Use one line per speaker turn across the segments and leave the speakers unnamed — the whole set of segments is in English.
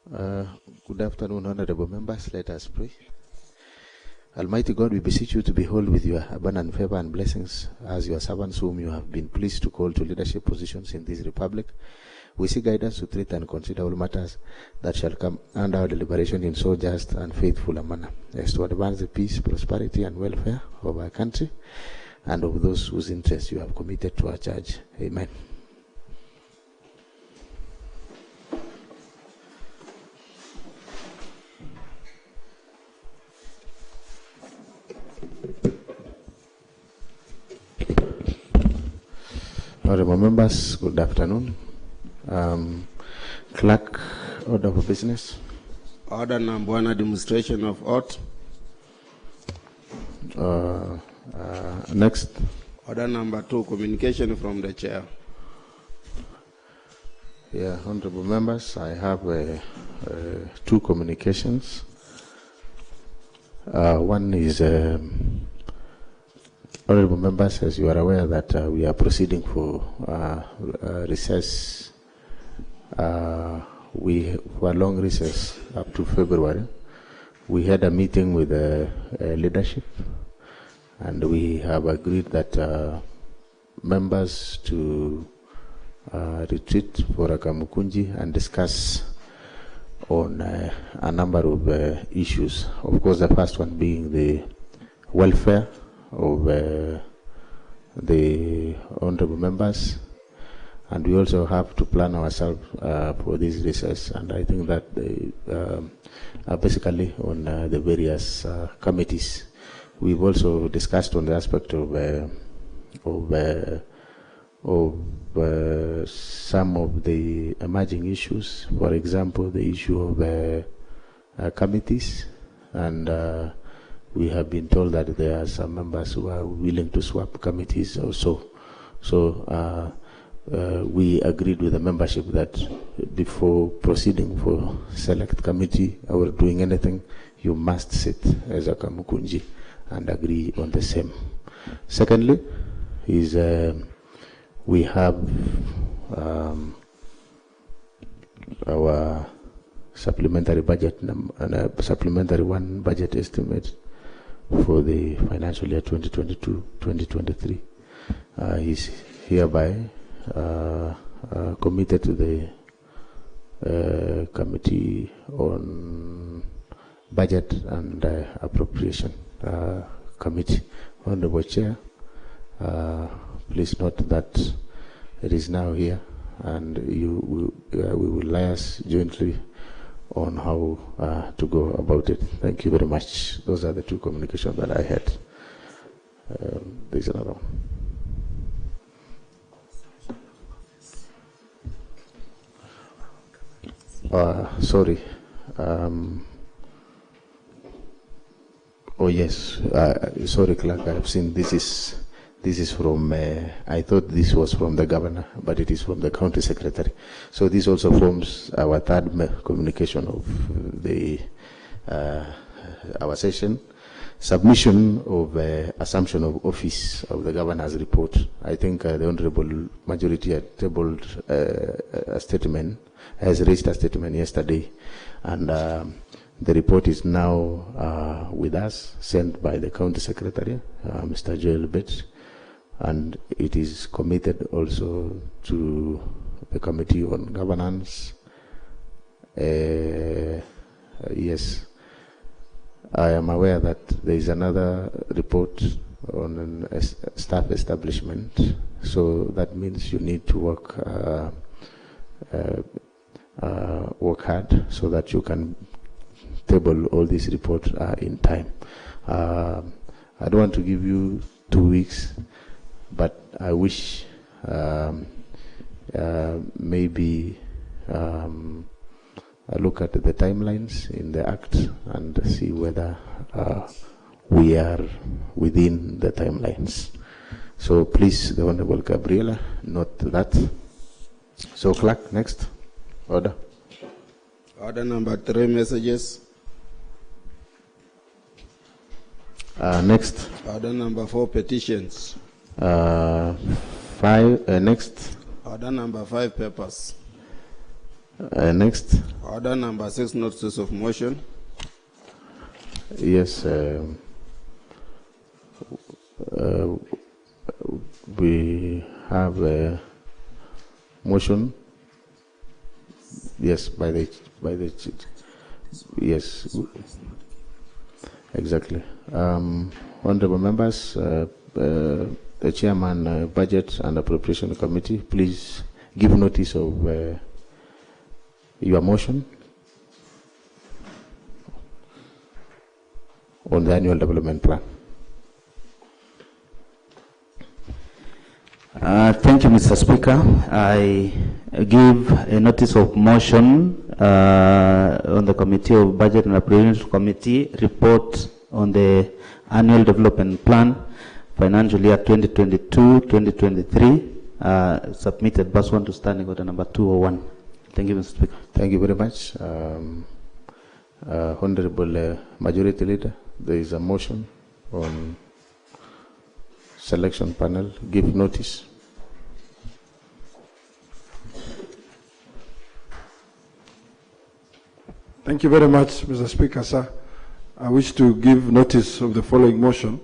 Good afternoon, honorable members. Let us pray. Almighty God, we beseech you to behold with your abundant favor and blessings as your servants whom you have been pleased to call to leadership positions in this republic. We seek guidance to treat and consider all matters that shall come under our deliberation in so just and faithful a manner, as to advance the peace, prosperity, and welfare of our country and of those whose interests you have committed to our charge. Amen. Honorable members, good afternoon. Clerk, order for business.
Order number 1, administration of oath.
Next.
Order number 2, communication from the chair.
Yeah, honorable members, I have 2 communications. One is, honorable members, as you are aware that we are proceeding for recess. For a long recess up to February. We had a meeting with the leadership, and we have agreed that members to retreat for a Kamukunji and discuss on a number of issues. Of course, the first one being the welfare of the honorable members, and we also have to plan ourselves for this recess. And I think that they are basically on the various committees. We've also discussed on the aspect of some of the emerging issues. For example, the issue of committees, and we have been told that there are some members who are willing to swap committees also. So we agreed with the membership that before proceeding for select committee or doing anything, you must sit as a Kamukunji and agree on the same. Secondly, is we have our supplementary budget and supplementary one budget estimate for the financial year 2022-2023 is hereby committed to the Committee on Budget and Appropriation Committee. Honorable Chair, please note that it is now here, and we will liaise jointly on how to go about it. Thank you very much. Those are the 2 communications that I had. There's another one. Sorry. Oh yes. Sorry, clerk. I have seen this is from. I thought this was from the governor, but it is from the county secretary. So this also forms our 3rd communication of the our session. Submission of assumption of office of the governor's report. I think the honorable majority had tabled a statement, has raised a statement yesterday, and the report is now with us, sent by the county secretary, Mr. Joel Betts, and it is committed also to the Committee on Governance. Yes. I am aware that there is another report on staff establishment, so that means you need to work hard so that you can table all these reports in time. I don't want to give you 2 weeks, but I wish maybe I look at the timelines in the Act and see whether we are within the timelines. So please, the Honorable Gabriela, note that. So clerk, next. Order.
Order number 3, messages.
Next.
Order number 4, petitions.
5, next.
Order number 5, papers.
Next.
Order number 6, notices of motion.
Yes. We have a motion. Yes, by the yes, exactly. Honorable members, the chairman, budget and appropriation committee, please give notice of your motion on the annual development plan.
Thank you, Mr. Speaker. I give a notice of motion on the Committee of Budget and Appropriation Committee report on the annual development plan financial year 2022-2023 submitted pursuant to standing order number 201. Thank you, Mr. Speaker.
Thank you very much. Honorable Majority Leader, there is a motion on selection panel. Give notice.
Thank you very much, Mr. Speaker, sir. I wish to give notice of the following motion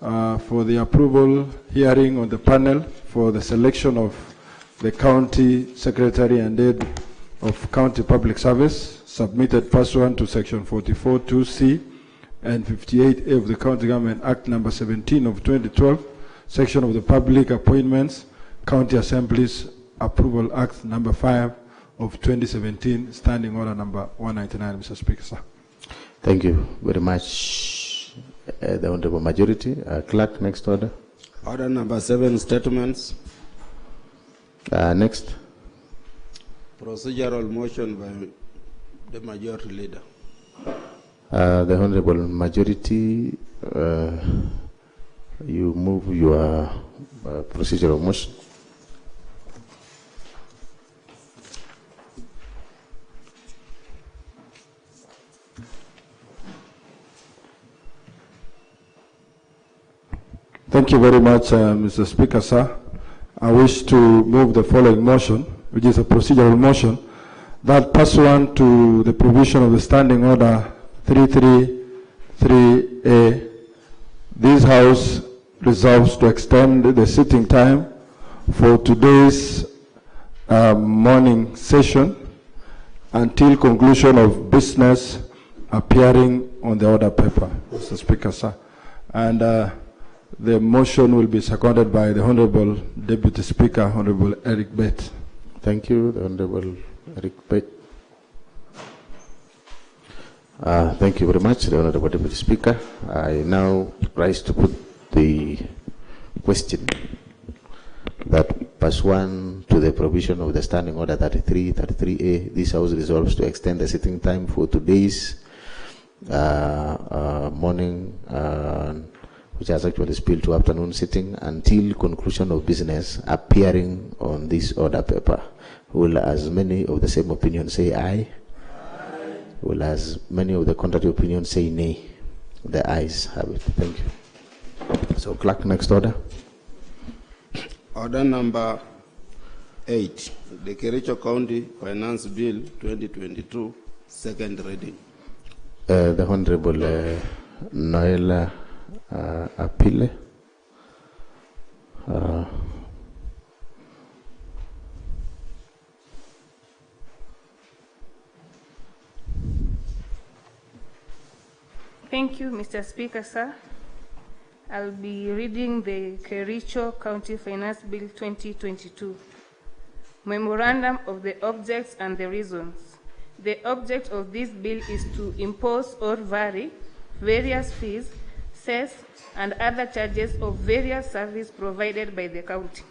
for the approval hearing on the panel for the selection of the County Secretary and Head of County Public Service submitted pursuant to Section 44(2)(c) and 58A of the County Government Act number 17 of 2012, section of the Public Appointments, County Assemblies Approval Act number 5 of 2017, standing order number 199, Mr. Speaker, sir.
Thank you very much, the Honorable Majority. Clerk, next order.
Order number 7, statements.
Next.
Procedural motion by the Majority Leader.
The Honorable Majority, you move your procedural motion.
Thank you very much, Mr. Speaker, sir. I wish to move the following motion, which is a procedural motion, that pursuant to the provision of the Standing Order 333A, this House resolves to extend the sitting time for today's morning session until conclusion of business appearing on the order paper, Mr. Speaker, sir. And the motion will be seconded by the Honorable Deputy Speaker, Honorable Eric Bett.
Thank you, the Honorable Eric Bett. Thank you very much, the Honorable Deputy Speaker. I now rise to put the question that pursuant to the provision of the Standing Order 33A, this House resolves to extend the sitting time for today's morning, which has actually spilled to afternoon sitting, until conclusion of business appearing on this order paper. Will as many of the same opinion say aye? Aye. Will as many of the contrary opinion say nay? The ayes have it. Thank you. So, clerk, next order.
Order number 8, the Chirchir County Finance Bill 2022, second reading.
The Honorable Noel Apile.
Thank you, Mr. Speaker, sir. I'll be reading the Chirchir County Finance Bill 2022. Memorandum of the objects and the reasons. The object of this bill is to impose or vary various fees, cess, and other charges of various services provided by the county.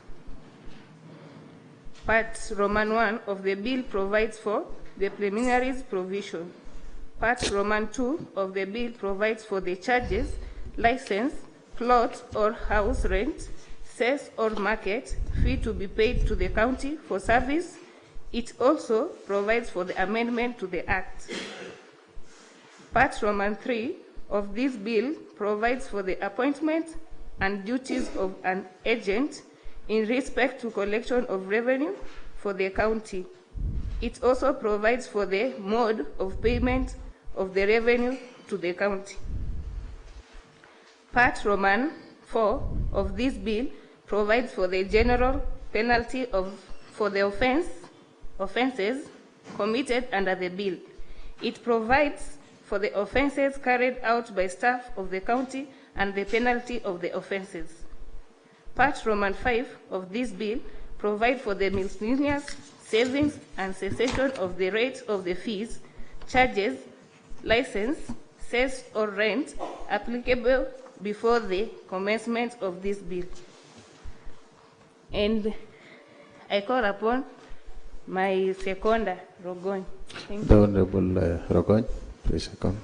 Part Roman 1 of the bill provides for the preliminaries provision. Part Roman 2 of the bill provides for the charges, license, plot or house rent, cess or market fee to be paid to the county for service. It also provides for the amendment to the Act. Part Roman 3 of this bill provides for the appointment and duties of an agent in respect to collection of revenue for the county. It also provides for the mode of payment of the revenue to the county. Part Roman 4 of this bill provides for the general penalty for the offenses committed under the bill. It provides for the offenses carried out by staff of the county and the penalty of the offenses. Part Roman 5 of this bill provides for the miscellaneous savings and cessation of the rate of the fees, charges, license, sales or rent applicable before the commencement of this bill. And I call upon my seconder, Rogon. Thank
The
you.
Honorable Rogon, please second.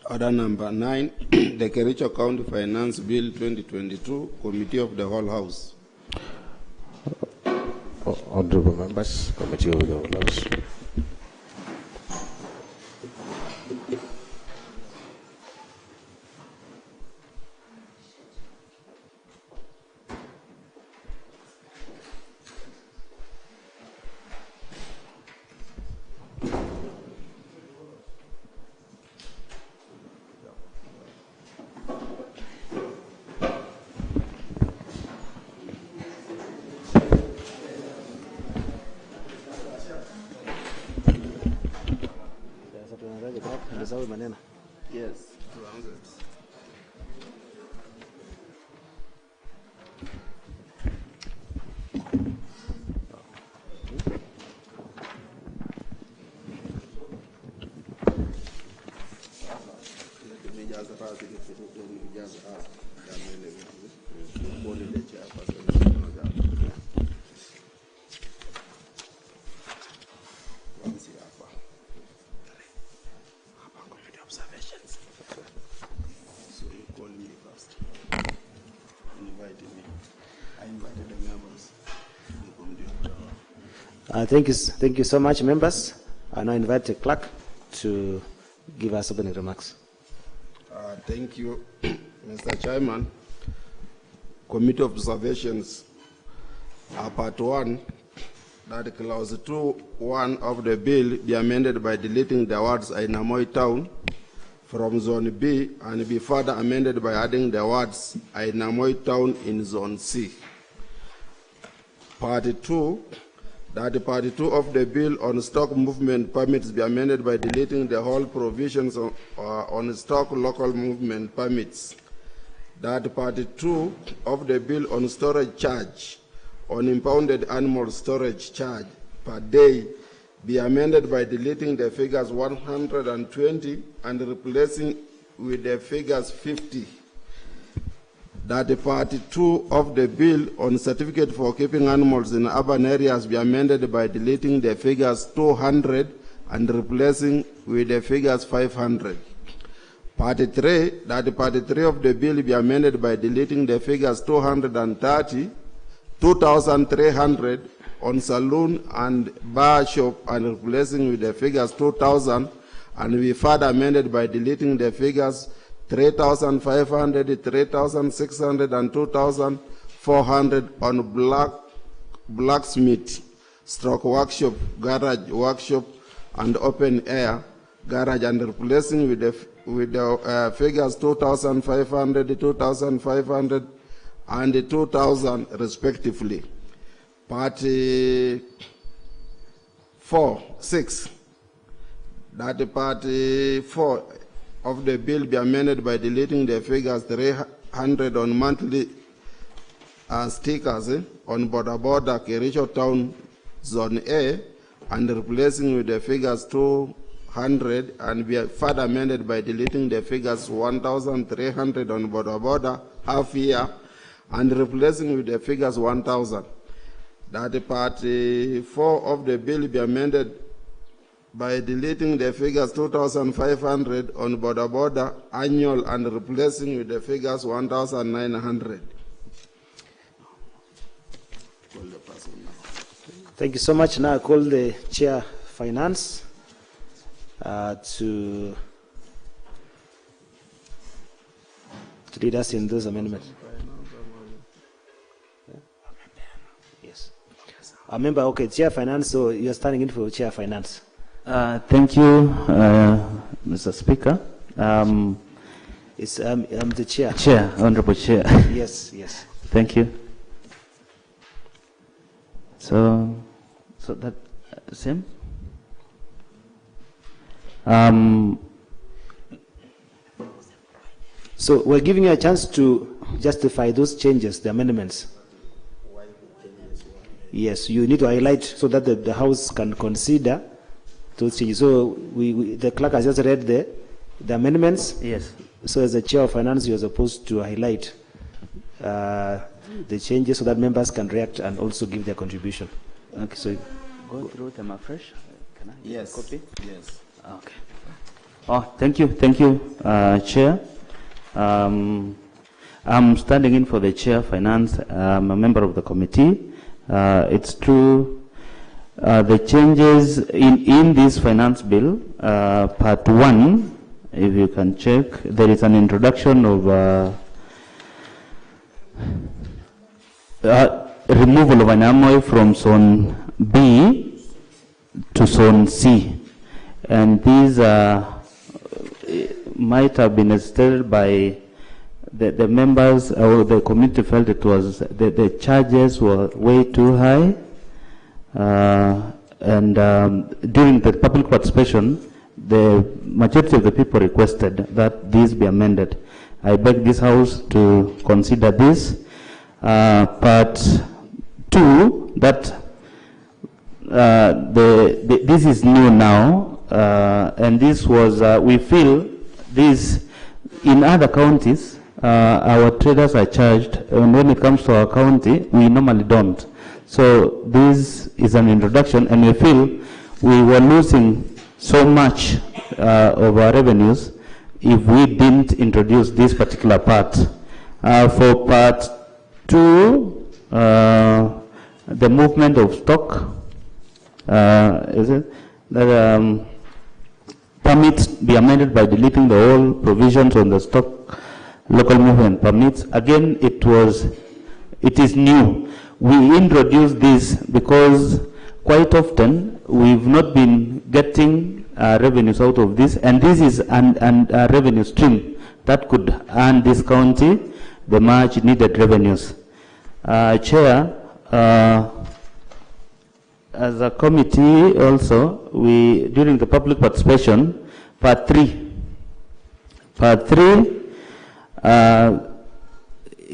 Order number 9, the Chirchir County Finance Bill 2022, Committee of the Whole House.
Honorable members, Committee of the Whole House.
Yes. So you call me first. Invited me. I invited the members. The committee of the
Thank you so much, members. I now invite the clerk to give us opening remarks.
Thank you, Mr. Chairman. Committee of Observations, Part 1, that Clause 2(1) of the bill be amended by deleting the words Ainamoi Town from Zone B and be further amended by adding the words Ainamoi Town in Zone C. Part 2, that Part 2 of the bill on stock movement permits be amended by deleting the whole provisions on stock local movement permits. That Part 2 of the bill on storage charge on impounded animal storage charge per day be amended by deleting the figures 120 and replacing with the figures 50. That Part 2 of the bill on certificate for keeping animals in urban areas be amended by deleting the figures 200 and replacing with the figures 500. Part 3, that Part 3 of the bill be amended by deleting the figures 230, 2,300 on saloon and bar shop and replacing with the figures 2,000, and be further amended by deleting the figures 3,500, 3,600 and 2,400 on blacksmith, stroke workshop, garage workshop and open air garage, and replacing with the figures 2,500, 2,500 and 2,000 respectively. Part 6, that Part 4 of the bill be amended by deleting the figures 300 on monthly stickers on border Chirchir Town Zone A and replacing with the figures 200, and be further amended by deleting the figures 1,300 on border half year and replacing with the figures 1,000. That Part 4 of the bill be amended by deleting the figures 2,500 on border annual and replacing with the figures 1,900.
Thank you so much. Now I call the Chair Finance to lead us in those amendments. A member, okay, Chair Finance, so you're standing in for Chair Finance.
Thank you, Mr. Speaker.
I'm the Chair.
Chair, Honorable Chair.
Yes, yes.
Thank you. So that same.
So we're giving you a chance to justify those changes, the amendments. Yes, you need to highlight so that the House can consider those changes. So the clerk has just read the amendments.
Yes.
So as the Chair of Finance, you're supposed to highlight the changes so that members can react and also give their contribution.
Okay, so go through them afresh. Can I get a copy?
Yes.
Okay. Oh, thank you, Chair. I'm standing in for the Chair of Finance. I'm a member of the committee. It's true, the changes in this finance bill, part 1, if you can check, there is an introduction of removal of an MOI from Zone B to Zone C. And these might have been stated by the members, or the committee felt it was, the charges were way too high. And during the public participation, the majority of the people requested that these be amended. I beg this House to consider this. Part 2, that this is new now, and this was, we feel this, in other counties, our traders are charged, and when it comes to our county, we normally don't. So this is an introduction, and we feel we were losing so much of our revenues if we didn't introduce this particular part. For part 2, the movement of stock, is it that permits be amended by deleting the whole provisions on the stock local movement permits. Again, it is new. We introduced this because quite often we've not been getting revenues out of this, and this is a revenue stream that could earn this county the much needed revenues. Chair, as a committee also, we, during the public participation, part 3,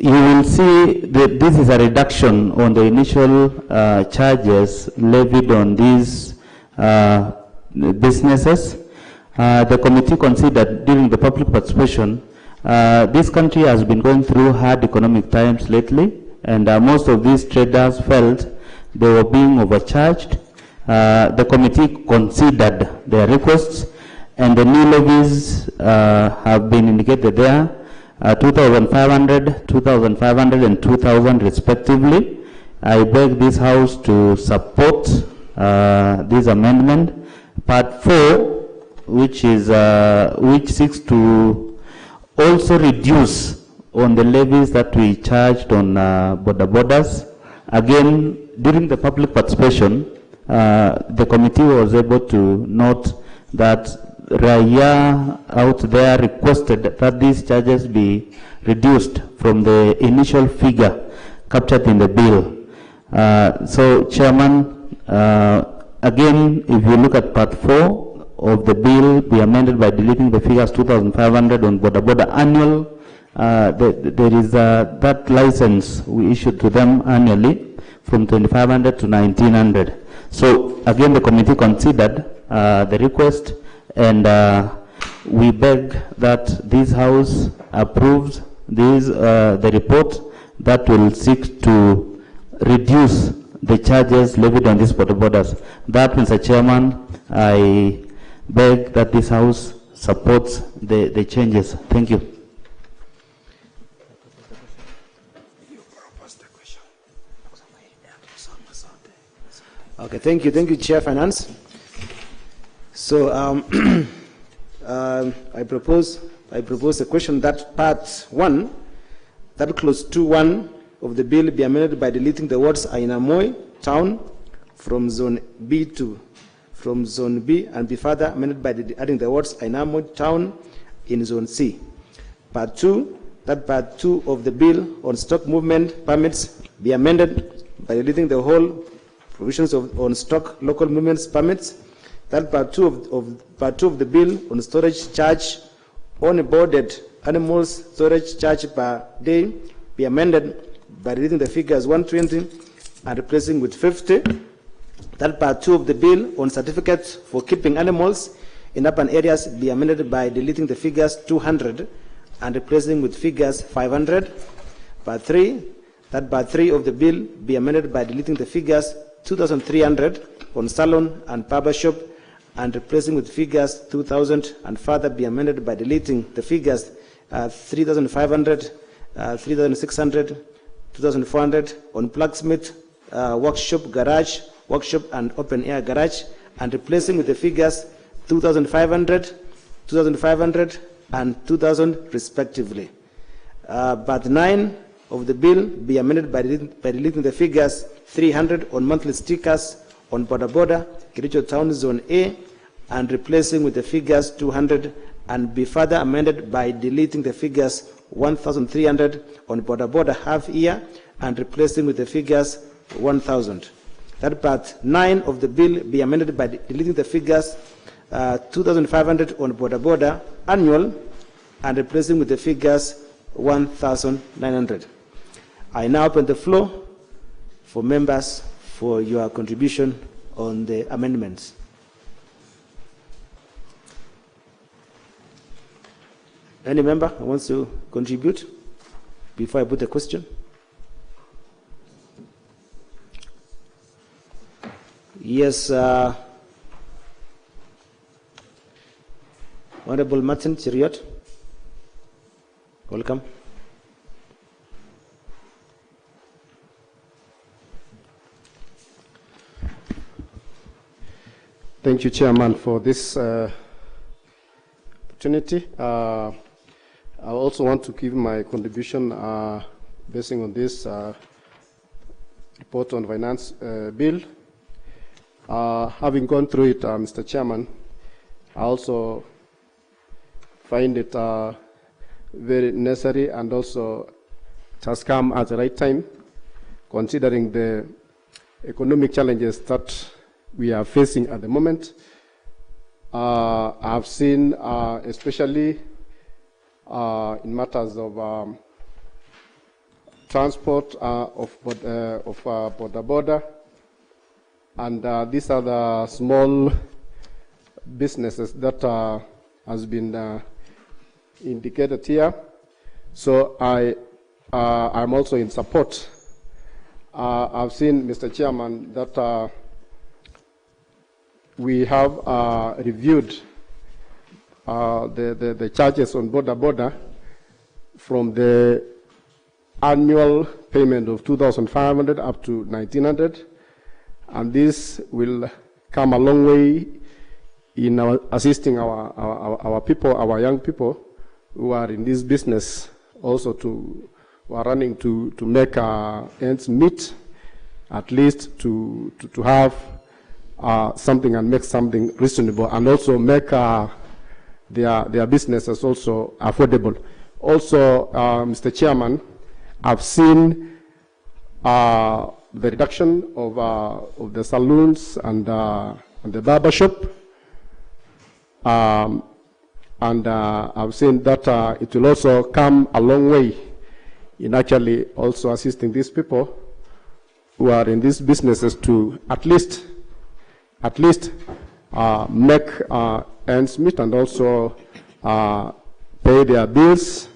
you will see that this is a reduction on the initial charges levied on these businesses. The committee considered during the public participation, this country has been going through hard economic times lately, and most of these traders felt they were being overcharged. The committee considered their requests, and the new levies have been indicated there, 2,500, 2,500 and 2,000 respectively. I beg this House to support this amendment. Part 4, which seeks to also reduce on the levies that we charged on borders. Again, during the public participation, the committee was able to note that Raya out there requested that these charges be reduced from the initial figure captured in the bill. So, Chairman, again, if you look at part 4 of the bill, be amended by deleting the figures 2,500 on border annual. There is that license we issued to them annually from 2,500 to 1,900. So, again, the committee considered the request, and we beg that this House approves the report that will seek to reduce the charges levied on these borders. That, Mr. Chairman, I beg that this House supports the changes. Thank you.
Okay, thank you, Chair Finance. So I propose a question that part 1, that clause 2.1 of the bill be amended by deleting the words Ainamoi, town, from Zone B and be further amended by adding the words Ainamo Town in Zone C. Part 2, that Part 2 of the bill on stock movement permits be amended by deleting the whole provisions on stock local movements permits. That Part 2 of the bill on storage charge on boarded animals storage charge per day be amended by deleting the figures 120 and replacing with 50. That Part 2 of the bill on certificates for keeping animals in urban areas be amended by deleting the figures 200 and replacing with figures 500. Part 3, that Part 3 of the bill be amended by deleting the figures 2,300 on salon and barber shop and replacing with figures 2,000, and further be amended by deleting the figures 3,500, 3,600, 2,400 on blacksmith, workshop, garage, workshop and open air garage, and replacing with the figures 2,500, 2,500 and 2,000 respectively. Part 9 of the bill be amended by deleting the figures 300 on monthly stickers on border Chirchir Town Zone A and replacing with the figures 200, and be further amended by deleting the figures 1,300 on border half year and replacing with the figures 1,000. That Part 9 of the bill be amended by deleting the figures 2,500 on border annual and replacing with the figures 1,900. I now open the floor for members for your contribution on the amendments. Any member who wants to contribute before I put the question? Yes, Honorable Martin Chirchir, welcome.
Thank you, Chairman, for this opportunity. I also want to give my contribution basing on this report on finance bill. Having gone through it, Mr. Chairman, I also find it very necessary, and also it has come at the right time, considering the economic challenges that we are facing at the moment. I've seen, especially in matters of transport of border, and these are the small businesses that has been indicated here. So I'm also in support. I've seen, Mr. Chairman, that we have reviewed the charges on border from the annual payment of 2,500 up to 1,900, and this will come a long way in assisting our people, our young people who are in this business, also who are running to make ends meet, at least to have something and make something reasonable, and also make their businesses also affordable. Also, Mr. Chairman, I've seen the reduction of the saloons and the barber shop, and I've seen that it will also come a long way in actually also assisting these people who are in these businesses to at least make ends meet, and also pay their bills.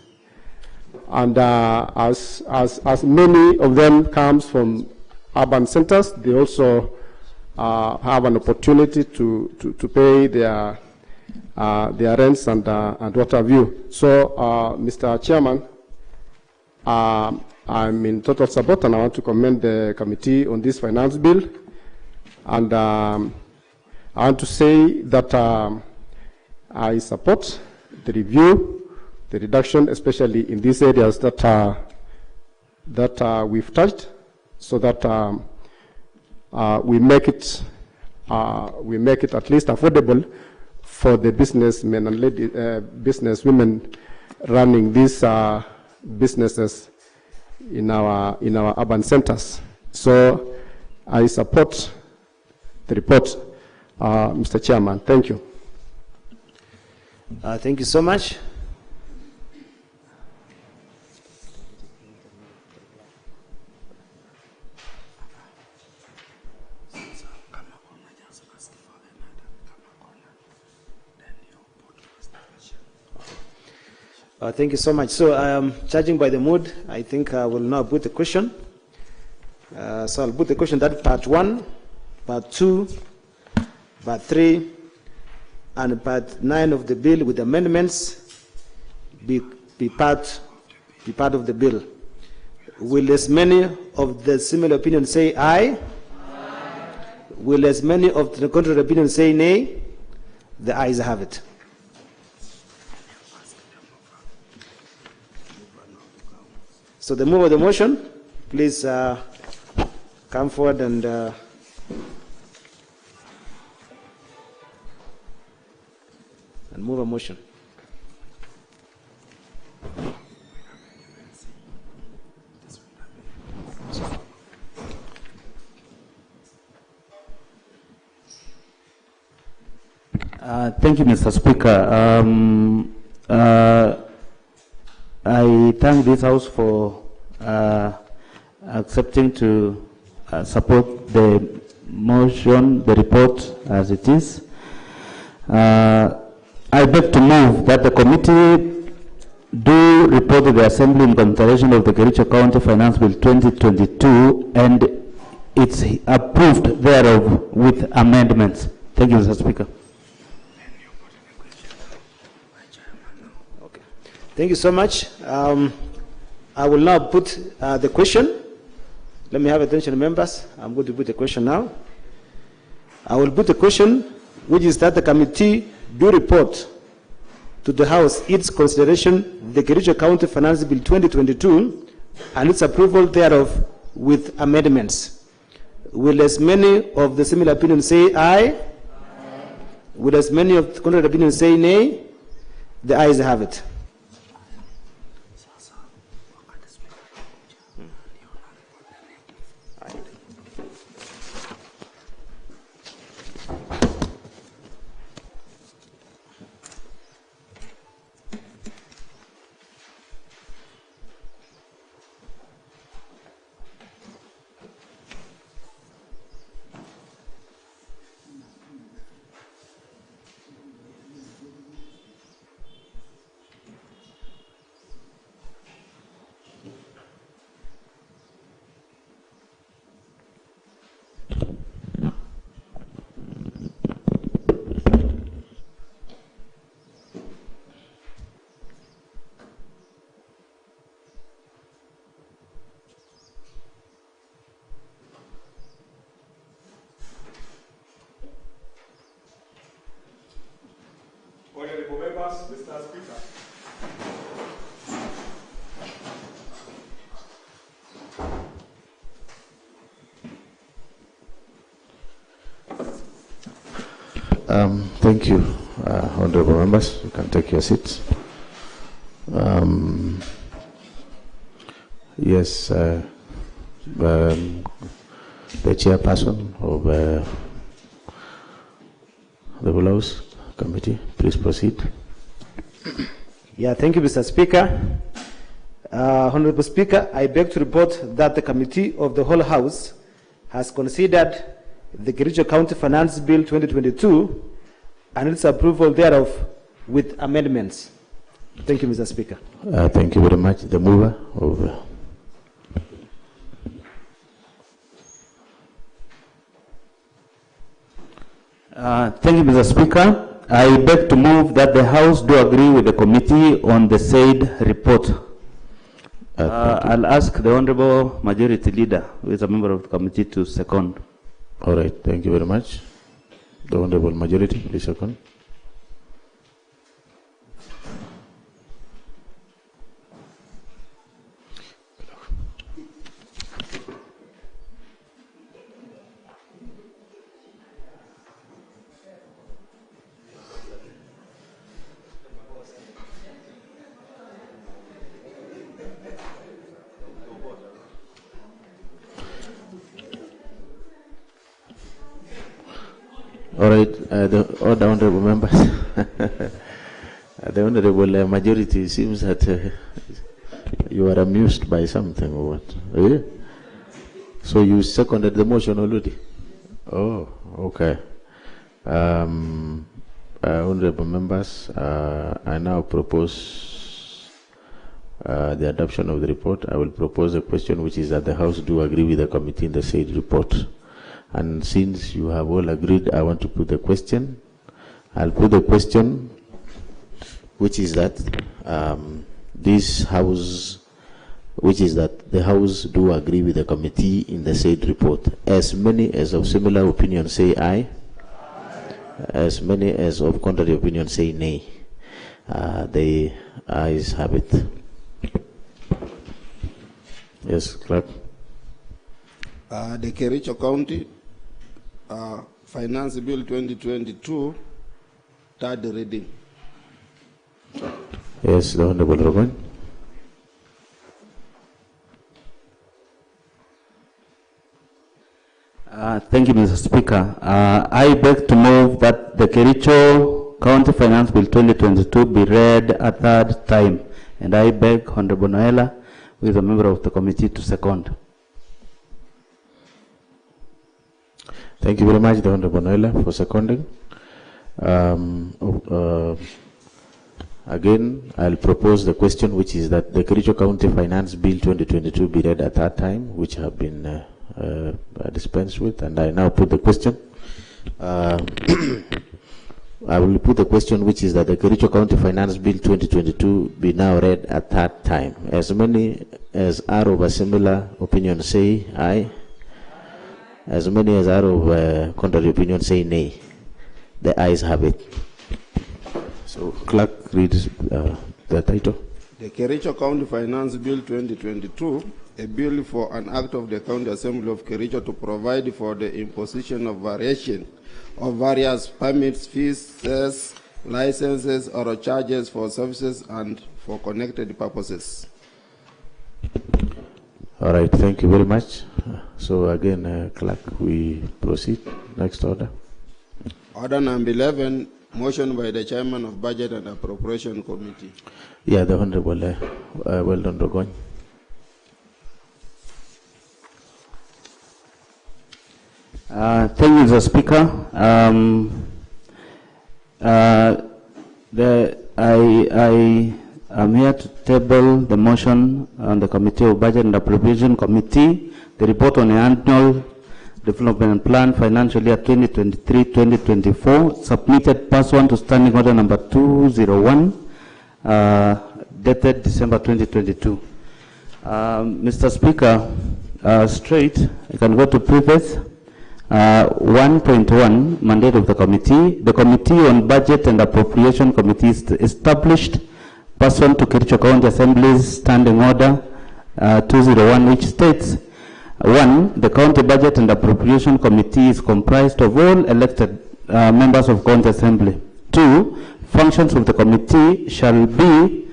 And as many of them comes from urban centers, they also have an opportunity to pay their rents and what have you. So, Mr. Chairman, I'm in total support, and I want to commend the committee on this finance bill. And I want to say that I support the review, the reduction, especially in these areas that we've touched, so that we make it at least affordable for the businessmen and businesswomen running these businesses in our urban centers. So I support the report, Mr. Chairman. Thank you.
Thank you so much. Thank you so much. So, judging by the mood, I think I will now put the question. So I'll put the question that part 1, part 2, part 3, and part 9 of the bill with amendments be part of the bill. Will as many of the similar opinion say aye? Aye. Will as many of the contrary opinion say nay? The ayes have it. So the mover of the motion, please come forward and move a motion.
Thank you, Mr. Speaker. I thank this House for accepting to support the motion, the report as it is. I beg to move that the committee do report to the Assembly in consideration of the Chirchir County Finance Bill 2022 and its approved thereof with amendments. Thank you, Mr. Speaker.
Thank you so much. I will now put the question. Let me have attention, members. I'm going to put the question now. I will put the question, which is that the committee do report to the House its consideration the Chirchir County Finance Bill 2022 and its approval thereof with amendments. Will as many of the similar opinions say aye? Aye. Will as many of the contrary opinions say nay? The ayes have it.
Honorable members, Mr. Speaker.
Thank you, honorable members. You can take your seats. Yes, the chairperson of the House Committee, please proceed.
Yeah, thank you, Mr. Speaker. Honorable Speaker, I beg to report that the Committee of the whole House has considered the Chirchir County Finance Bill 2022 and its approval thereof with amendments. Thank you, Mr. Speaker.
Thank you very much. The mover of
Thank you, Mr. Speaker. I beg to move that the House do agree with the committee on the said report. I'll ask the Honorable Majority Leader, who is a member of the committee, to second.
All right, thank you very much. The Honorable Majority, please second. All right, all the honorable members. The honorable majority seems that you are amused by something or what? Eh? So you seconded the motion already? Oh, okay. Honorable members, I now propose the adoption of the report. I will propose a question, which is that the House do agree with the committee in the said report. And since you have all agreed, I want to put the question. I'll put the question, which is that this House, which is that the House do agree with the committee in the said report. As many as of similar opinion say aye. As many as of contrary opinion say nay. The ayes have it. Yes, clerk.
The Chirchir County Finance Bill 2022, third reading.
Yes, the Honorable Rogan.
Thank you, Mr. Speaker. I beg to move that the Chirchir County Finance Bill 2022 be read a third time. And I beg Honorable Noela, who is a member of the committee, to second.
Thank you very much, the Honorable Noela, for seconding. Again, I'll propose the question, which is that the Chirchir County Finance Bill 2022 be read at that time, which have been dispensed with, and I now put the question. I will put the question, which is that the Chirchir County Finance Bill 2022 be now read at that time. As many as are of a similar opinion say aye. As many as are of contrary opinion say nay. The ayes have it. So, clerk reads the title.
The Chirchir County Finance Bill 2022, a bill for an act of the County Assembly of Chirchir to provide for the imposition of variation of various permits, fees, licenses, or charges for services and for connected purposes.
All right, thank you very much. So again, clerk, we proceed. Next order.
Order number 11, motion by the Chairman of Budget and Appropriation Committee.
Yeah, the Honorable, well done, Rogon.
Thank you, Mr. Speaker. I am here to table the motion on the Committee of Budget and Appropriation Committee, the report on the annual development plan financial year 2023-2024, submitted pursuant to Standing Order number 201, dated December 2022. Mr. Speaker, straight, I can go to previous. 1.1, mandate of the committee. The Committee on Budget and Appropriation Committee is established pursuant to Chirchir County Assembly's Standing Order 201, which states, 1. The County Budget and Appropriation Committee is comprised of all elected members of County Assembly. 2. Functions of the committee shall be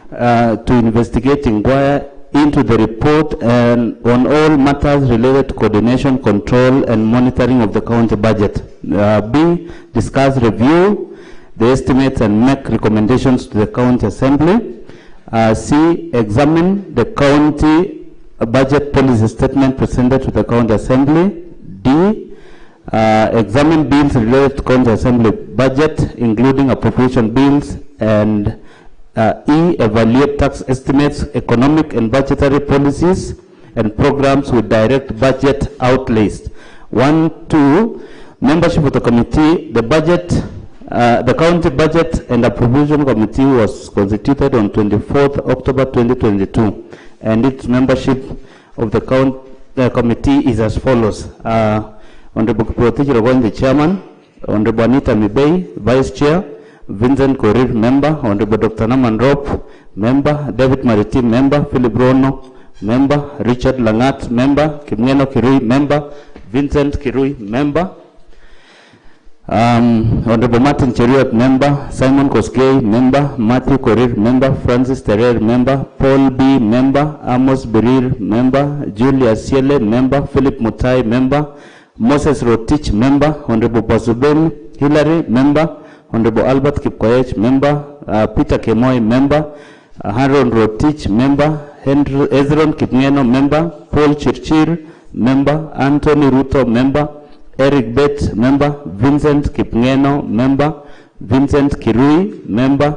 to investigate, inquire into the report and on all matters related to coordination, control, and monitoring of the county budget. B. Discuss, review the estimates and make recommendations to the county assembly. C. Examine the county budget policy statement presented to the county assembly. D. Examine bills related to county assembly budget, including appropriation bills, and E. Evaluate tax estimates, economic and budgetary policies, and programs with direct budget outlays. 1, 2. Membership of the committee. The County Budget and Appropriation Committee was constituted on 24th October 2022, and its membership of the committee is as follows. Honorable Protege Rogon, the chairman. Honorable Anita Mibei, vice chair. Vincent Korir, member. Honorable Dr. Naman Rop, member. David Maritim, member. Philip Rono, member. Richard Langat, member. Kimngeno Kirui, member. Vincent Kirui, member. Honorable Martin Cheriot, member. Simon Koskei, member. Matthew Korir, member. Francis Terer, member. Paul B, member. Amos Berir, member. Julia Siele, member. Philip Mutai, member. Moses Rotich, member. Honorable Basuben Hilary, member. Honorable Albert Kipkoech, member. Peter Kemoy, member. Haron Rotich, member. Ezron Kipngeno, member. Paul Chirchir, member. Anthony Ruto, member. Eric Bet, member. Vincent Kipngeno, member. Vincent Kirui, member.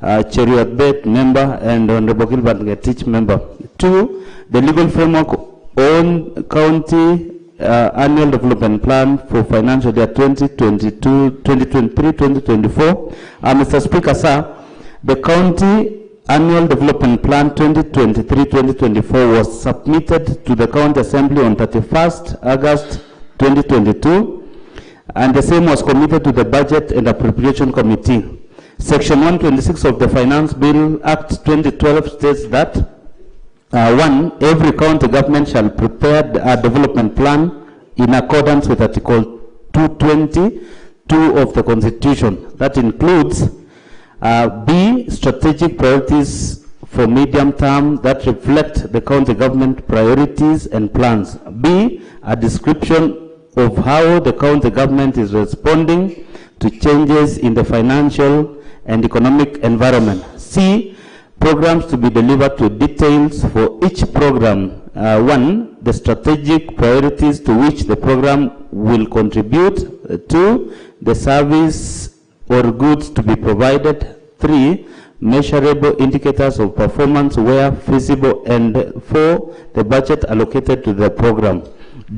Cheriot Bet, member. And Honorable Gilbert Ngetich, member. 2. The legal framework on county annual development plan for financial year 2023-2024. Mr. Speaker, sir, the county annual development plan 2023-2024 was submitted to the County Assembly on 31st August 2022, and the same was committed to the Budget and Appropriation Committee. Section 126 of the Finance Bill Act 2012 states that 1. Every county government shall prepare a development plan in accordance with Article 220(2) of the Constitution. That includes B. Strategic priorities for medium term that reflect the county government priorities and plans. B. A description of how the county government is responding to changes in the financial and economic environment. C. Programs to be delivered to details for each program. 1. The strategic priorities to which the program will contribute. 2. The service or goods to be provided. 3. Measurable indicators of performance where feasible. And 4. The budget allocated to the program.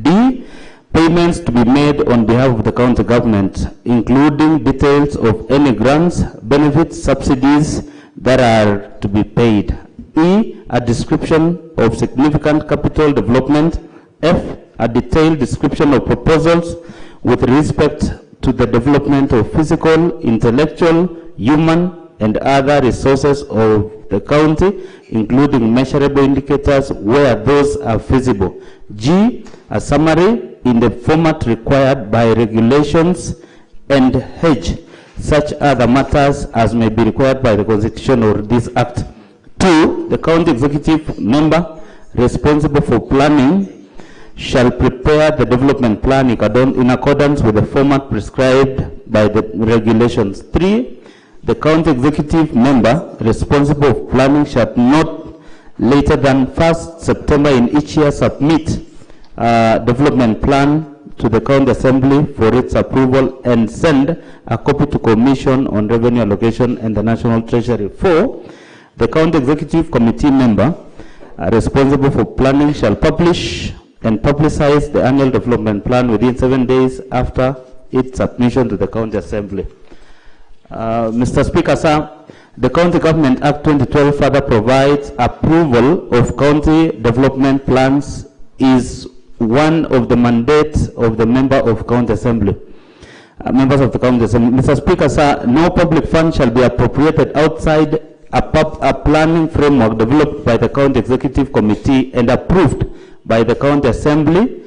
D. Payments to be made on behalf of the county government, including details of any grants, benefits, subsidies that are to be paid. E. A description of significant capital development. F. A detailed description of proposals with respect to the development of physical, intellectual, human, and other resources of the county, including measurable indicators where those are feasible. G. A summary in the format required by regulations. And H. Such other matters as may be required by the Constitution or this Act. 2. The county executive member responsible for planning shall prepare the development plan in accordance with the format prescribed by the regulations. 3. The county executive member responsible for planning shall not later than 1st September in each year submit development plan to the County Assembly for its approval and send a copy to Commission on Revenue Allocation and the National Treasury. 4. The County Executive Committee member responsible for planning shall publish and publicize the annual development plan within 7 days after its submission to the County Assembly. Mr. Speaker, sir, the County Government Act 2012 further provides approval of county development plans is one of the mandates of the member of County Assembly. Members of the County Assembly. Mr. Speaker, sir, no public fund shall be appropriated outside a planning framework developed by the County Executive Committee and approved by the County Assembly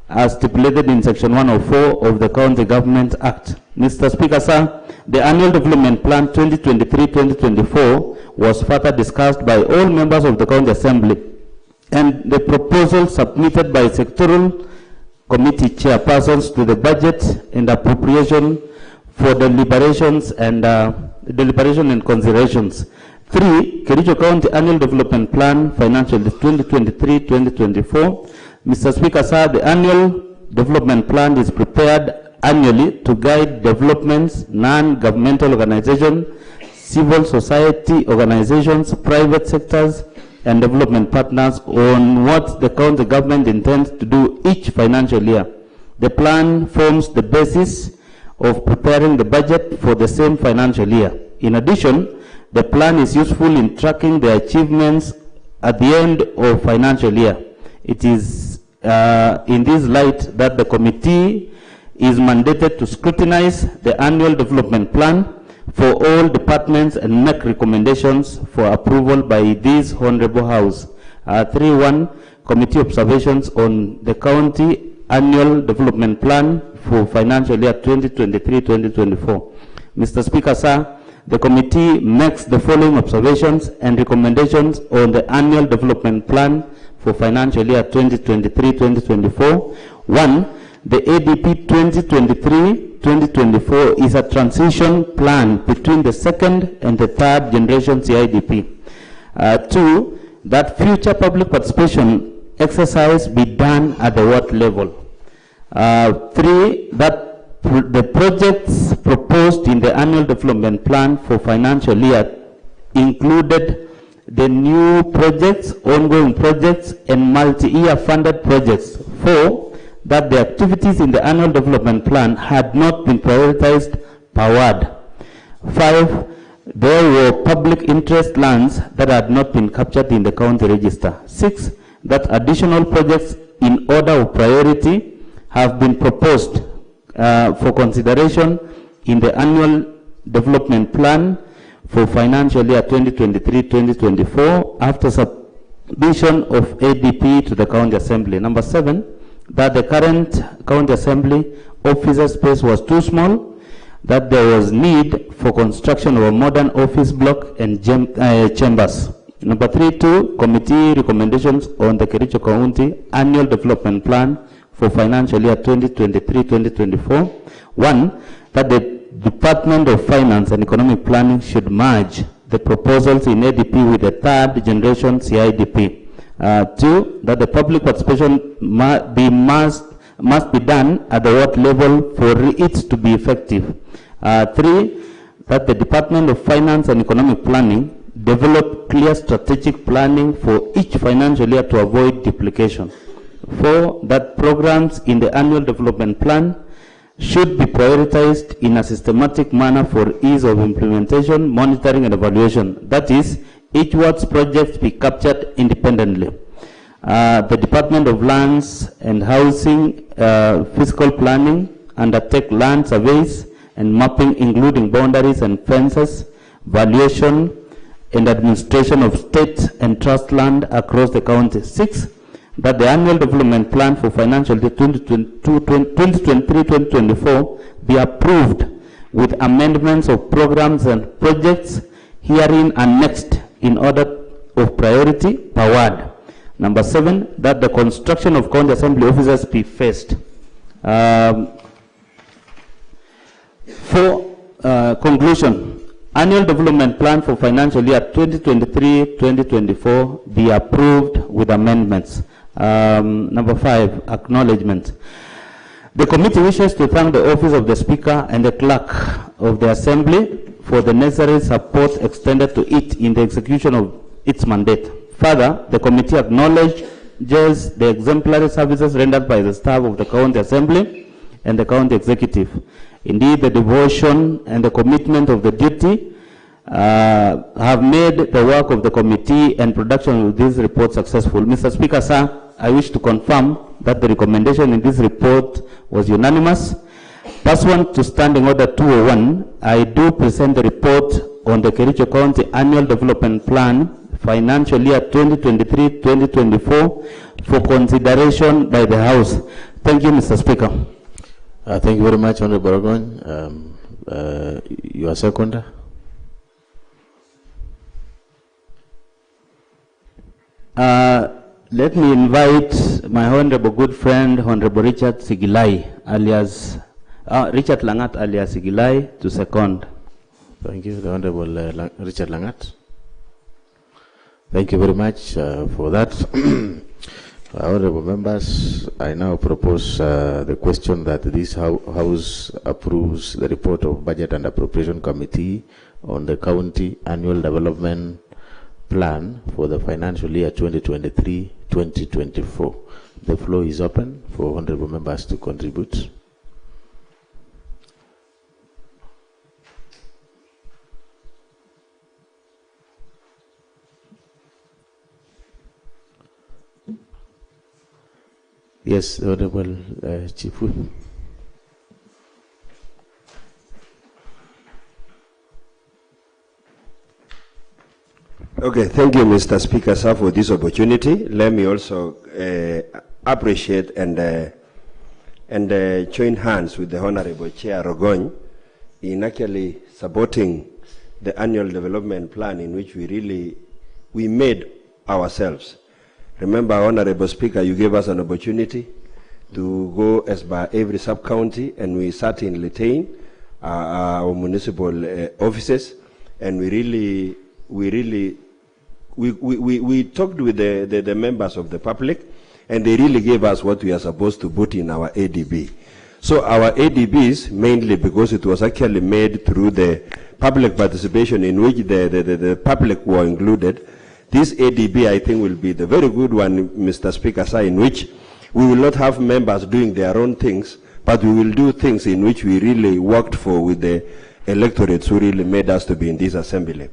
as stipulated in Section 104 of the County Government Act. Mr. Speaker, sir, the Annual Development Plan 2023-2024 was further discussed by all members of the County Assembly, and the proposal submitted by sectoral committee chairpersons to the Budget and Appropriation for deliberations and deliberation and considerations. 3. Kericho County Annual Development Plan Financial 2023-2024. Mr. Speaker, sir, the Annual Development Plan is prepared annually to guide developments, non-governmental organizations, civil society organizations, private sectors, and development partners on what the county government intends to do each financial year. The plan forms the basis of preparing the budget for the same financial year. In addition, the plan is useful in tracking the achievements at the end of financial year. It is in this light that the committee is mandated to scrutinize the annual development plan for all departments and make recommendations for approval by this Honorable House. 3.1. Committee observations on the county annual development plan for financial year 2023-2024. Mr. Speaker, sir, the committee makes the following observations and recommendations on the annual development plan for financial year 2023-2024. 1. the ADP 2023-2024 is a transition plan between the second and the third generation CIDP. 2, that future public participation exercise be done at the ward level. 3, that the projects proposed in the annual development plan for financial year included the new projects, ongoing projects, and multi-year funded projects. 4, that the activities in the annual development plan had not been prioritized per ward. 5, there were public interest lands that had not been captured in the county register. 6, that additional projects in order of priority have been proposed for consideration in the annual development plan for financial year 2023-2024 after submission of ADP to the county assembly. Number 7, that the current county assembly officer space was too small, that there was need for construction of a modern office block and chambers. Number 3.2, committee recommendations on the Chirchir County annual development plan for financial year 2023-2024. 1, that the Department of Finance and Economic Planning should merge the proposals in ADP with the third generation CIDP. 2, that the public participation must be done at the ward level for it to be effective. 3, that the Department of Finance and Economic Planning develop clear strategic planning for each financial year to avoid duplication. 4, that programs in the annual development plan should be prioritized in a systematic manner for ease of implementation, monitoring, and evaluation. That is, each ward's projects be captured independently. The Department of Lands and Housing Fiscal Planning undertake land surveys and mapping, including boundaries and fences, valuation and administration of state and trust land across the county. 6, that the annual development plan for financial year 2023-2024 be approved with amendments of programs and projects herein annexed in order of priority per ward. Number 7, that the construction of county assembly offices be phased. Conclusion. Annual development plan for financial year 2023-2024 be approved with amendments. Number 5, acknowledgement. The committee wishes to thank the office of the Speaker and the clerk of the Assembly for the necessary support extended to it in the execution of its mandate. Further, the committee acknowledges the exemplary services rendered by the staff of the County Assembly and the County Executive. Indeed, the devotion and the commitment of the duty have made the work of the committee and production of this report successful. Mr. Speaker, sir, I wish to confirm that the recommendation in this report was unanimous. Pursuant to Standing Order 201, I do present the report on the Chirchir County Annual Development Plan financial year 2023-2024 for consideration by the House. Thank you, Mr. Speaker.
Thank you very much, Honorable Baragon. Your seconder.
Let me invite my honorable good friend, Honorable Richard Sigilai, alias Richard Langat, alias Sigilai, to second.
Thank you, the Honorable Richard Langat. Thank you very much for that. Honorable members, I now propose the question that this House approves the report of Budget and Appropriation Committee on the County Annual Development Plan for the financial year 2023-2024. The floor is open for honorable members to contribute. Yes, Honorable Chief Whip.
Okay, thank you, Mr. Speaker, sir, for this opportunity. Let me also appreciate and join hands with the Honorable Chair Rogony in actually supporting the annual development plan in which we made ourselves. Remember, Honorable Speaker, you gave us an opportunity to go as by every sub-county, and we sat in Litein, our municipal offices, and we talked with the members of the public, and they really gave us what we are supposed to put in our ADB. So our ADBs, mainly because it was actually made through the public participation in which the public were included, this ADB, I think, will be the very good one, Mr. Speaker, sir, in which we will not have members doing their own things, but we will do things in which we really worked for with the electorates who really made us to be in this assembly.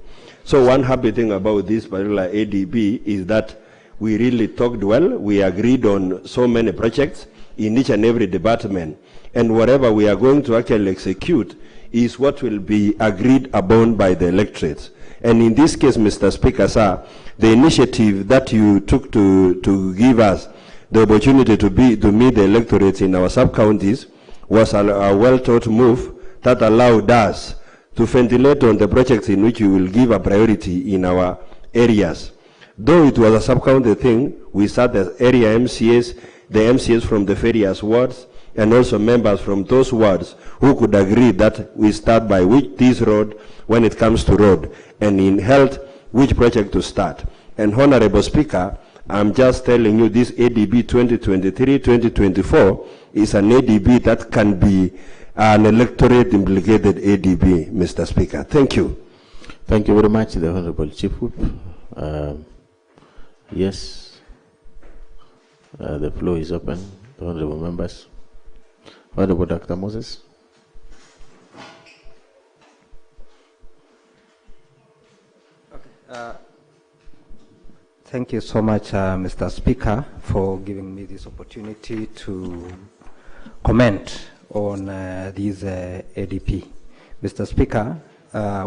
So one happy thing about this particular ADB is that we really talked well. We agreed on so many projects in each and every department, and whatever we are going to actually execute is what will be agreed upon by the electorates. And in this case, Mr. Speaker, sir, the initiative that you took to give us the opportunity to meet the electorates in our sub-counties was a well-thought move that allowed us to ventilate on the projects in which we will give a priority in our areas. Though it was a sub-county thing, we sat as area MCAs, the MCAs from the various wards, and also members from those wards who could agree that we start by this road when it comes to road, and in health, which project to start. And Honorable Speaker, I'm just telling you this ADB 2023-2024 is an ADB that can be an electorate implicated ADB, Mr. Speaker. Thank you.
Thank you very much, the Honorable Chief Whip. Yes, the floor is open. The honorable members. Honorable Dr. Moses.
Thank you so much, Mr. Speaker, for giving me this opportunity to comment on this ADP. Mr. Speaker,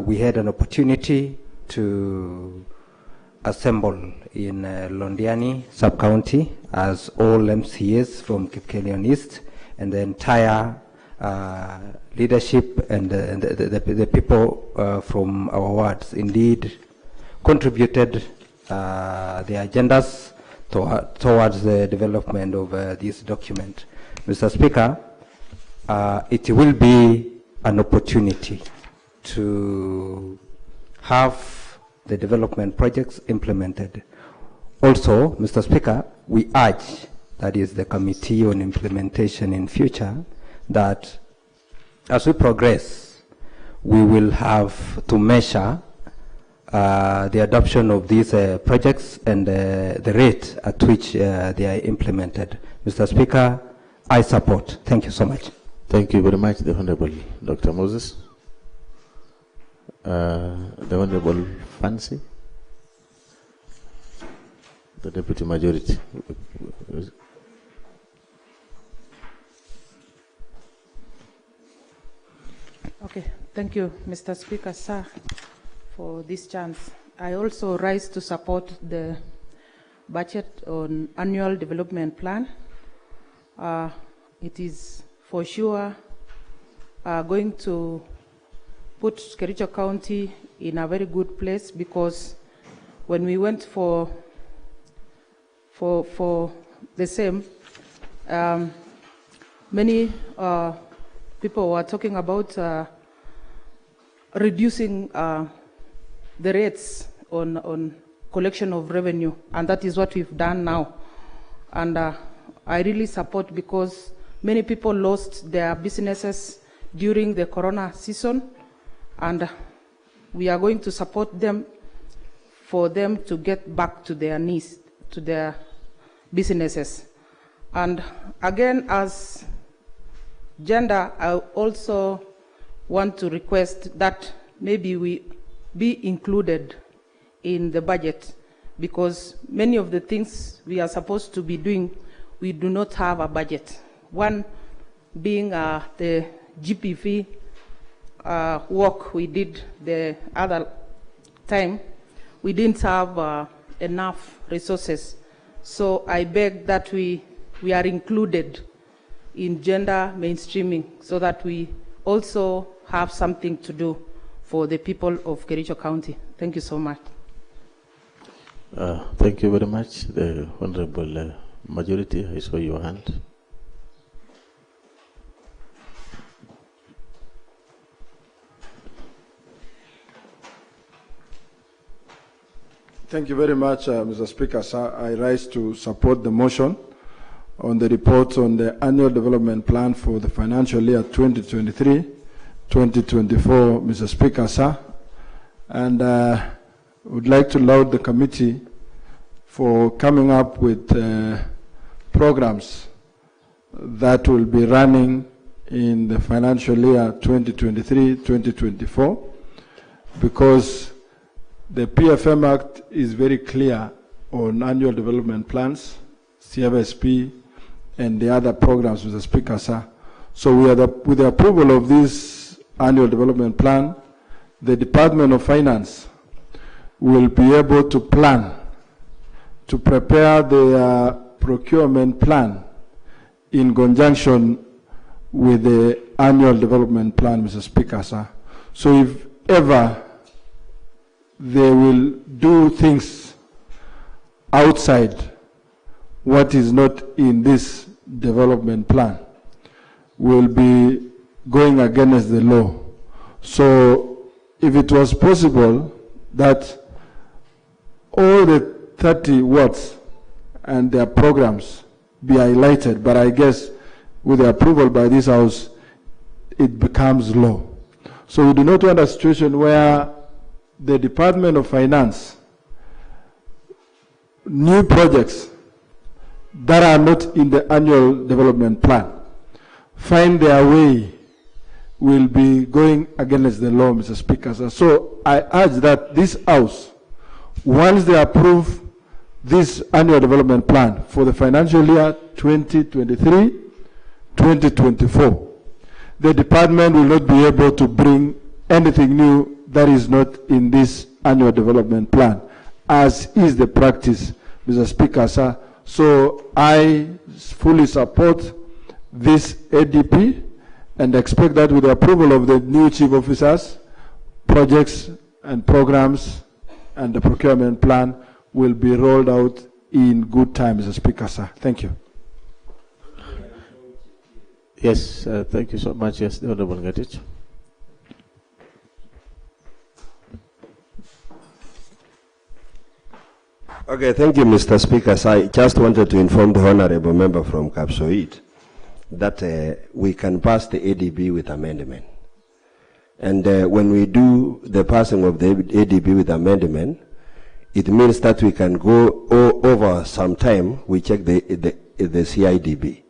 we had an opportunity to assemble in Londiani sub-county as all MCAs from Kipkelion East, and the entire leadership and the people from our wards indeed contributed their agendas towards the development of this document. Mr. Speaker, it will be an opportunity to have the development projects implemented. Also, Mr. Speaker, we urge, that is the Committee on Implementation in future, that as we progress, we will have to measure the adoption of these projects and the rate at which they are implemented. Mr. Speaker, I support. Thank you so much.
Thank you very much, the Honorable Dr. Moses. The Honorable Fancy, the Deputy Majority.
Okay, thank you, Mr. Speaker, sir, for this chance. I also rise to support the budget on annual development plan. It is for sure going to put Chirchir County in a very good place, because when we went for the same, many people were talking about reducing the rates on collection of revenue, and that is what we've done now. And I really support, because many people lost their businesses during the corona season, and we are going to support them for them to get back to their needs, to their businesses. And again, as gender, I also want to request that maybe we be included in the budget, because many of the things we are supposed to be doing, we do not have a budget. One being the GPV work we did the other time, we didn't have enough resources. So I beg that we are included in gender mainstreaming, so that we also have something to do for the people of Chirchir County. Thank you so much.
Thank you very much. The Honorable Majority, I saw your hand.
Thank you very much, Mr. Speaker, sir. I rise to support the motion on the report on the annual development plan for the financial year 2023-2024, Mr. Speaker, sir. And would like to laud the committee for coming up with programs that will be running in the financial year 2023-2024, because the PFM Act is very clear on annual development plans, CFSP, and the other programs, Mr. Speaker, sir. So with the approval of this annual development plan, the Department of Finance will be able to plan, to prepare their procurement plan in conjunction with the annual development plan, Mr. Speaker, sir. So if ever they will do things outside what is not in this development plan, will be going against the law. So if it was possible that all the 30 wards and their programs be highlighted, but I guess with the approval by this House, it becomes law. So we do not want a situation where the Department of Finance, new projects that are not in the annual development plan, find their way, will be going against the law, Mr. Speaker. So I urge that this House, once they approve this annual development plan for the financial year 2023-2024, the department will not be able to bring anything new that is not in this annual development plan, as is the practice, Mr. Speaker, sir. So I fully support this ADP and expect that with the approval of the new chief officers, projects and programs and the procurement plan will be rolled out in good time, Mr. Speaker, sir. Thank you.
Yes, thank you so much. Yes, the Honorable Ngatich.
Okay, thank you, Mr. Speaker. So I just wanted to inform the Honorable Member from Kapsoit that we can pass the ADB with amendment. And when we do the passing of the ADB with amendment, it means that we can go over some time, we check the CIDB.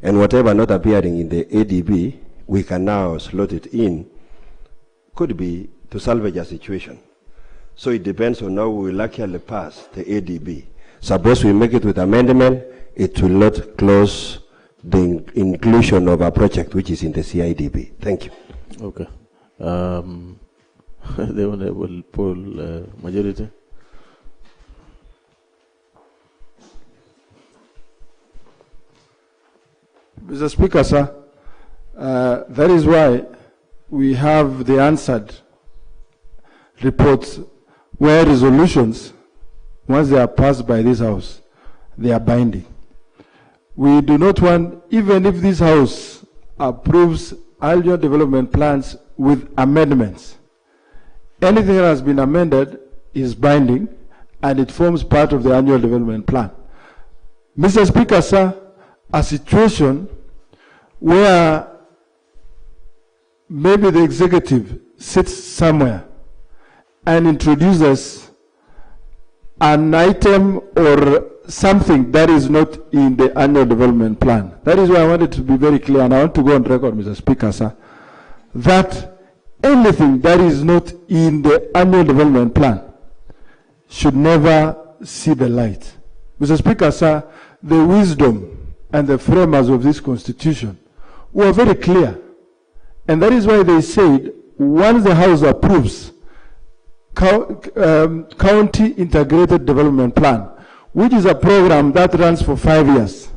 And whatever not appearing in the ADB, we can now slot it in, could be to salvage a situation. So it depends on how we will actually pass the ADB. Suppose we make it with amendment, it will not close the inclusion of a project which is in the CIDB. Thank you.
Okay. The Honorable Paul, majority.
Mr. Speaker, sir, that is why we have the answered reports where resolutions, once they are passed by this House, they are binding. We do not want, even if this House approves annual development plans with amendments, anything that has been amended is binding and it forms part of the annual development plan. Mr. Speaker, sir, a situation where maybe the executive sits somewhere and introduces an item or something that is not in the annual development plan. That is why I wanted to be very clear, and I want to go on record, Mr. Speaker, sir, that anything that is not in the annual development plan should never see the light. Mr. Speaker, sir, the wisdom and the framers of this constitution were very clear. And that is why they said, once the House approves County Integrated Development Plan, which is a program that runs for 5 years,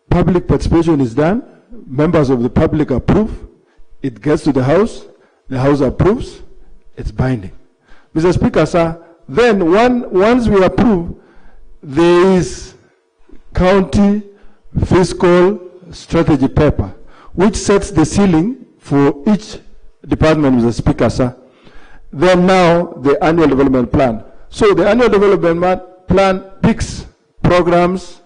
public participation is done, members of the public approve, it gets to the House approves, it's binding. Mr. Speaker, sir, then once we approve, there is county fiscal strategy paper, which sets the ceiling for each department, Mr. Speaker, sir. then now the annual development plan. So the annual development plan picks programs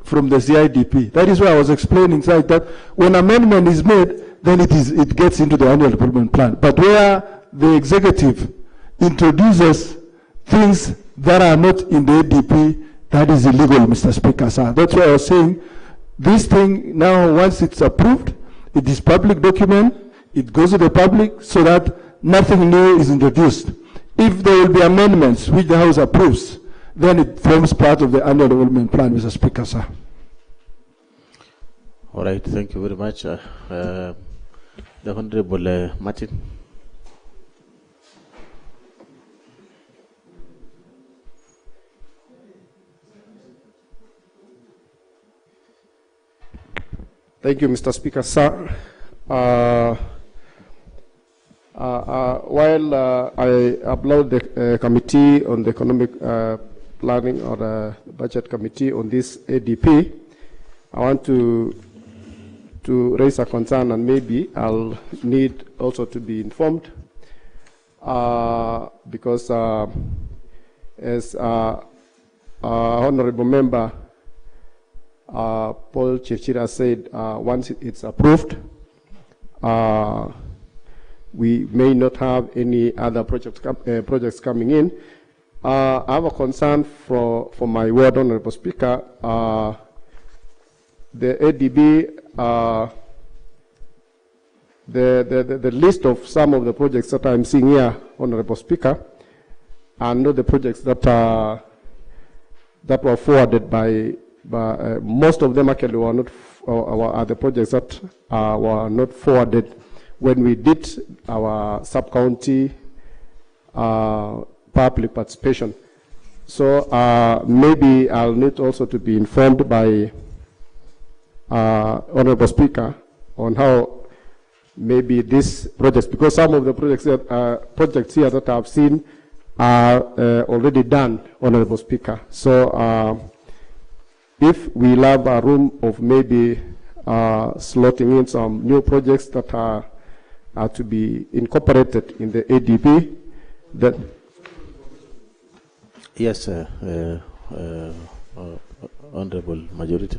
from the CIDP. That is why I was explaining that when amendment is made, then it gets into the annual development plan. But where the executive introduces things that are not in the ADP, that is illegal, Mr. Speaker, sir. That's why I was saying this thing now, once it's approved, it is public document, it goes to the public so that nothing new is introduced. If there will be amendments which the House approves, then it forms part of the annual development plan, Mr. Speaker, sir.
All right, thank you very much. The Honorable Martin.
Thank you, Mr. Speaker, sir. While I upload the committee on the economic planning or the budget committee on this ADP, I want to raise a concern, and maybe I'll need also to be informed because as honorable member Paul Chirchir said, once it's approved, we may not have any other projects coming in. I have a concern for my ward, Honorable Speaker. The ADB, the list of some of the projects that I'm seeing here, Honorable Speaker, are not the projects that were forwarded by most of them actually were not, are the projects that were not forwarded when we did our sub-county public participation. So maybe I'll need also to be informed by Honorable Speaker on how maybe these projects, because some of the projects here that I've seen are already done, Honorable Speaker. So if we have a room of maybe slotting in some new projects that are to be incorporated in the ADP, that
yes, Honorable Majority.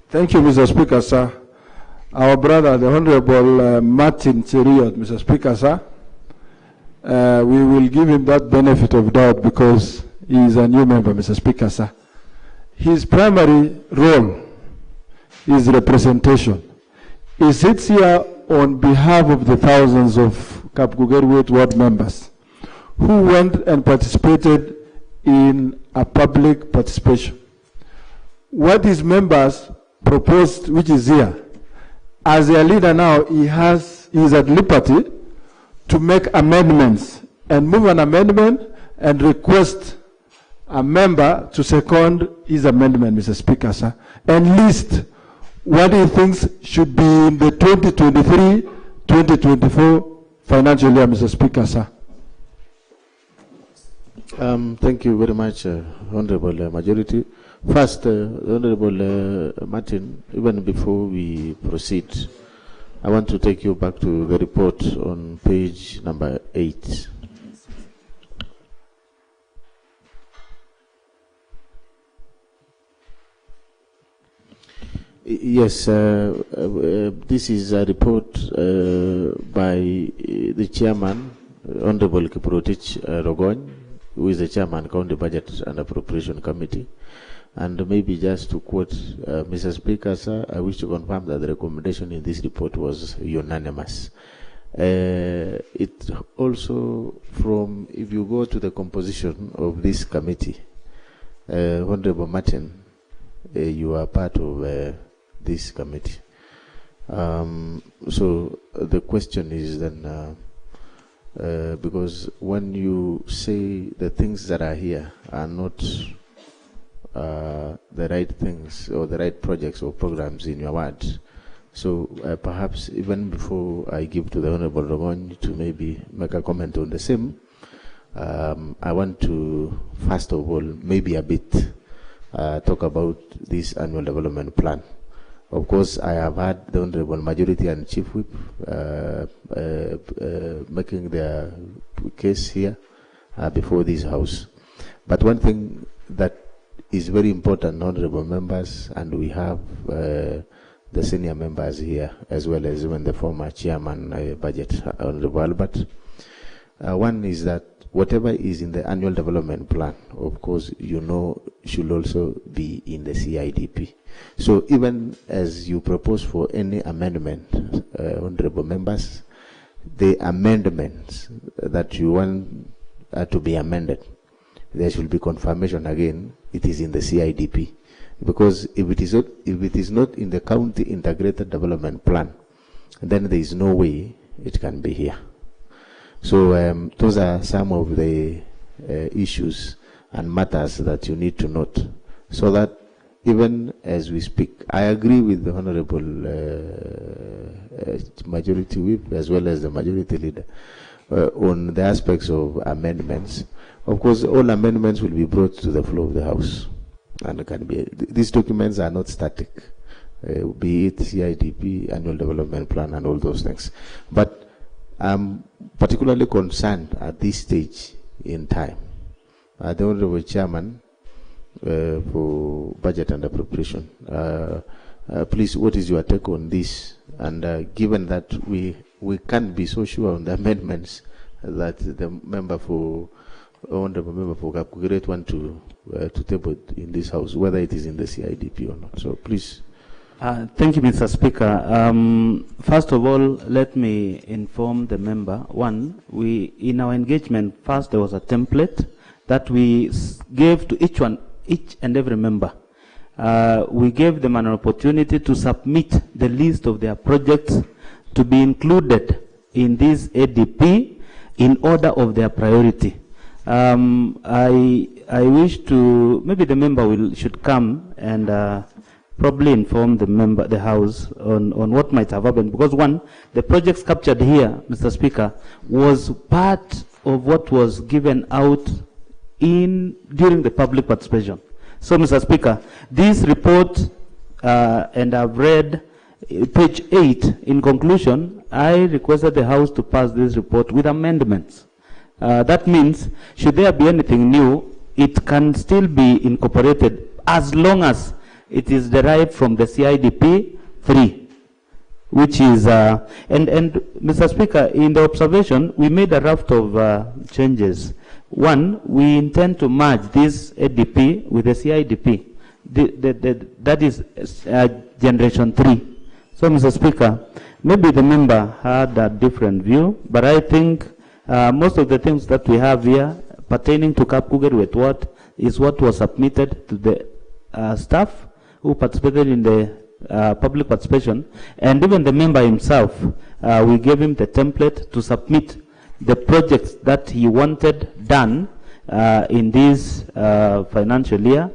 Thank you, Mr. Speaker, sir. Our brother, the Honorable Martin Cheriot, Mr. Speaker, sir, we will give him that benefit of doubt because he is a new member, Mr. Speaker, sir. His primary role is representation. He sits here on behalf of the thousands of Kapgugerwet ward members who went and participated in a public participation. What his members proposed, which is here, as a leader now, he is at liberty to make amendments and move an amendment and request a member to second his amendment, Mr. Speaker, sir, and list what he thinks should be in the 2023-2024 financial year, Mr. Speaker, sir.
Thank you very much, Honorable Majority. First, Honorable Martin, even before we proceed, I want to take you back to the report on page number 8. Yes, this is a report by the chairman, Honorable Kiprotich Rogony, who is the chairman, County Budget and Appropriation Committee. And maybe just to quote Mr. Speaker, sir, I wish to confirm that the recommendation in this report was unanimous. It also, from, if you go to the composition of this committee, Honorable Martin, you are part of this committee. So the question is then, because when you say the things that are here are not the right things or the right projects or programs in your ward, so perhaps even before I give to the Honorable Rogony to maybe make a comment on the same, I want to first of all maybe a bit talk about this annual development plan. Of course, I have had the Honorable Majority and Chief Whip making their case here before this House. But one thing that is very important, Honorable Members, and we have the senior members here, as well as even the former Chairman Budget, Honorable Albert. One is that whatever is in the annual development plan, of course, should also be in the CIDP. So even as you propose for any amendment, Honorable Members, the amendments that you want to be amended, there should be confirmation again, it is in the CIDP. Because if it is not in the county integrated development plan, then there is no way it can be here. So those are some of the issues and matters that you need to note, so that even as we speak, I agree with the Honorable Majority Whip as well as the Majority Leader on the aspects of amendments. Of course, all amendments will be brought to the floor of the House, and can be. These documents are not static, be it CIDP, Annual Development Plan, and all those things. But I'm particularly concerned at this stage in time. The Honorable Chairman for Budget and Appropriation, please, what is your take on this? And given that we can't be so sure on the amendments that the Honorable Member for Kapkugret want to table in this House, whether it is in the CIDP or not. So please.
Thank you, Mr. Speaker. First of all, let me inform the member. One, in our engagement, first there was a template that we gave to each and every member. We gave them an opportunity to submit the list of their projects to be included in this ADP in order of their priority. I wish to, maybe the member should come and probably inform the House on what might have happened. Because one, the projects captured here, Mr. Speaker, was part of what was given out during the public participation. So, Mr. Speaker, this report, and I've read page 8, in conclusion, I requested the House to pass this report with amendments. That means, should there be anything new, it can still be incorporated as long as it is derived from the CIDP 3, which is, and Mr. Speaker, in the observation, we made a raft of changes. One, we intend to merge this ADP with the CIDP. That is Generation 3. So, Mr. Speaker, maybe the member had a different view, but I think most of the things that we have here pertaining to Kapkugret is what was submitted to the staff who participated in the public participation, and even the member himself, we gave him the template to submit the projects that he wanted done in this financial year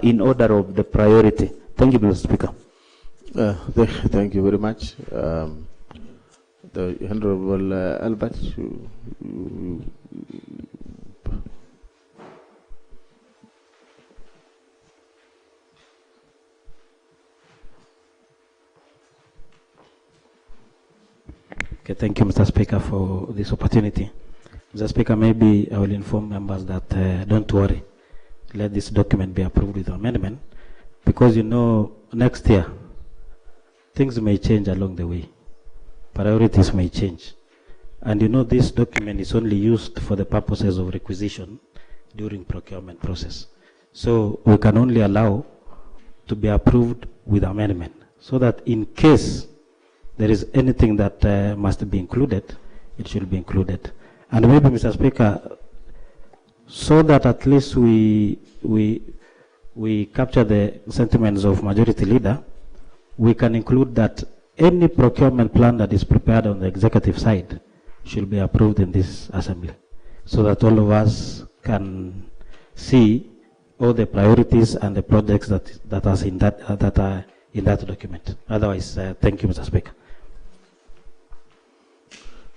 in order of the priority. Thank you, Mr. Speaker.
Thank you very much. The Honorable Albert.
Okay, thank you, Mr. Speaker, for this opportunity. Mr. Speaker, maybe I will inform members that don't worry, let this document be approved with amendment, because next year things may change along the way, priorities may change, and this document is only used for the purposes of requisition during procurement process. So we can only allow to be approved with amendment, so that in case there is anything that must be included, it should be included. And maybe, Mr. Speaker, so that at least we capture the sentiments of Majority Leader, we can include that any procurement plan that is prepared on the executive side should be approved in this assembly, so that all of us can see all the priorities and the projects that are in that document. Otherwise, thank you, Mr. Speaker.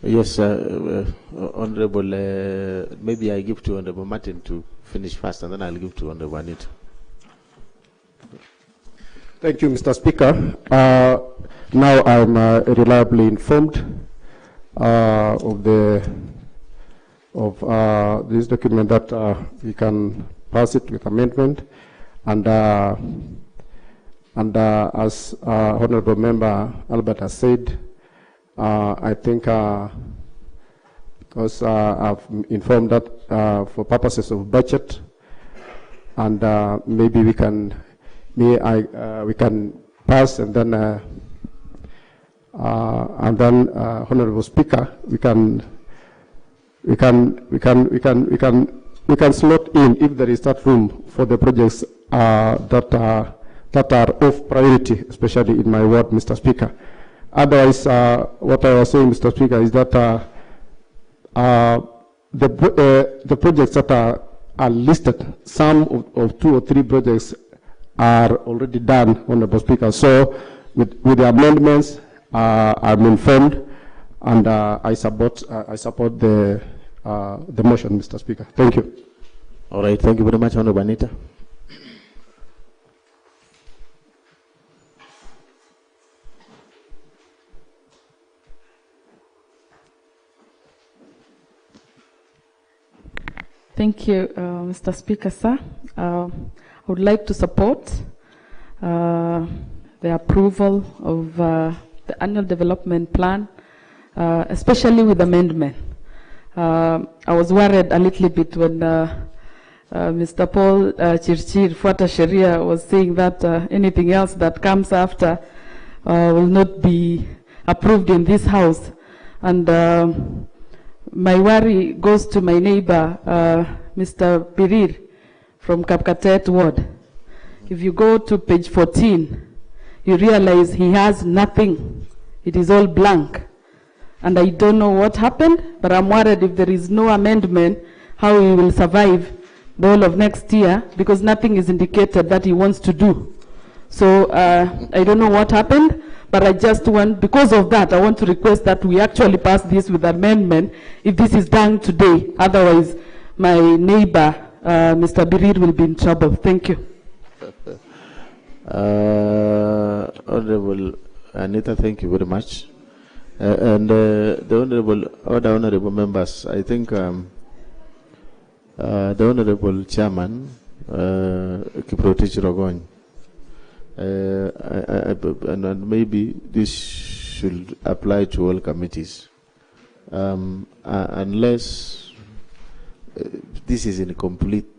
Yes, Honorable, maybe I give to Honorable Martin to finish first, and then I'll give to Honorable Anit.
Thank you, Mr. Speaker. Now I'm reliably informed of this document that we can pass it with amendment, and as Honorable Member Albert has said, I think because I've informed that for purposes of budget, and maybe we can pass, and then Honorable Speaker, we can slot in, if there is that room, for the projects that are of priority, especially in my ward, Mr. Speaker. Otherwise, what I was saying, Mr. Speaker, is that the projects that are listed, some of 2 or 3 projects are already done, Honorable Speaker. So with the amendments, I'm informed, and I support the motion, Mr. Speaker. Thank you.
All right, thank you very much, Honorable Anita.
Thank you, Mr. Speaker, sir. I would like to support the approval of the annual development plan, especially with amendment. I was worried a little bit when Mr. Paul Chirchir Fuata Sheria was saying that anything else that comes after will not be approved in this house. And my worry goes to my neighbor, Mr. Birir from Kapkatet Ward. If you go to page 14, you realize he has nothing. It is all blank. And I don't know what happened, but I'm worried if there is no amendment, how he will survive the whole of next year, because nothing is indicated that he wants to do. So I don't know what happened, but I just want, because of that, I want to request that we actually pass this with amendment if this is done today. Otherwise, my neighbor, Mr. Birir, will be in trouble. Thank you.
Honorable Anita, thank you very much. And the other honorable members, I think the Honorable Chairman, Kiprotich Rogony, and maybe this should apply to all committees, unless this is in a complete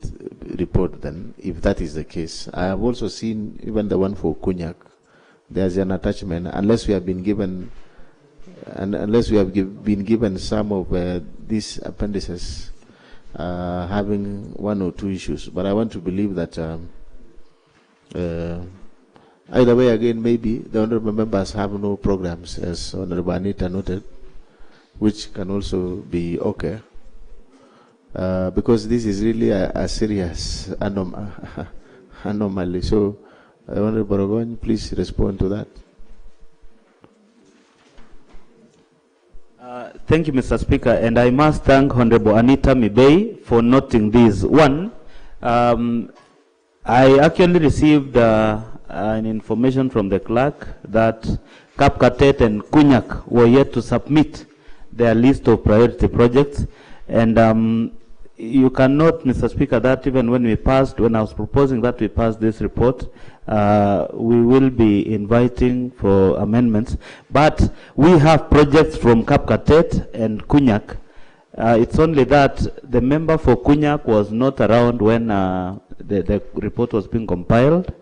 report. Then, if that is the case, I have also seen even the one for Kunyak. There's an attachment, unless we have been given, been given some of these appendices having 1 or 2 issues. But I want to believe that either way, again, maybe the honorable members have no programs, as Honorable Anita noted, which can also be okay, because this is really a serious anomaly. So, Honorable Rogony, please respond to that.
Thank you, Mr. Speaker, and I must thank Honorable Anita Mibei for noting this. One, I actually received an information from the clerk that Kapkatet and Kunyak were yet to submit their list of priority projects, and you cannot, Mr. Speaker, that even when I was proposing that we pass this report, we will be inviting for amendments, but we have projects from Kapkatet and Kunyak. It's only that the member for Kunyak was not around when the report was being compiled,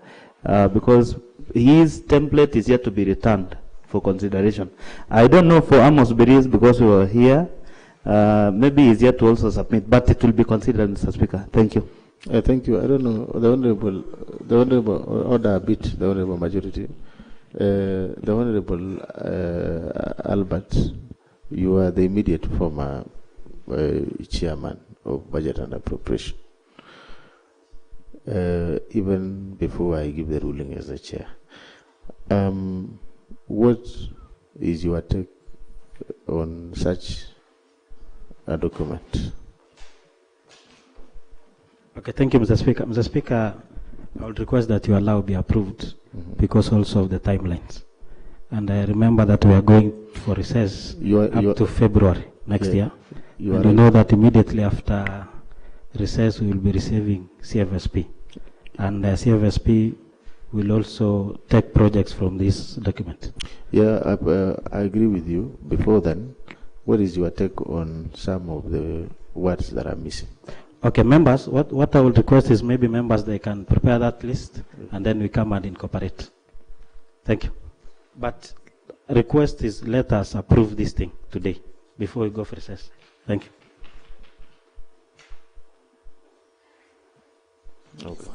because his template is yet to be returned for consideration. I don't know for Amos Biris, because we were here, maybe he's yet to also submit, but it will be considered, Mr. Speaker. Thank you.
Thank you. I don't know, the honorable order bit, the honorable majority. The honorable Albert, you are the immediate former chairman of Budget and Appropriation. Even before I give the ruling as the chair, what is your take on such a document?
Okay, thank you, Mr. Speaker. Mr. Speaker, I would request that you allow be approved because also of the timelines. And I remember that we are going for recess up to February next year. And we know that immediately after recess we will be receiving CFSP. And CFSP will also take projects from this document.
Yeah, I agree with you. Before then, what is your take on some of the words that are missing?
Okay, members, what I will request is maybe members, they can prepare that list and then we come and incorporate. Thank you. But request is let us approve this thing today before we go for recess. Thank you.
Okay.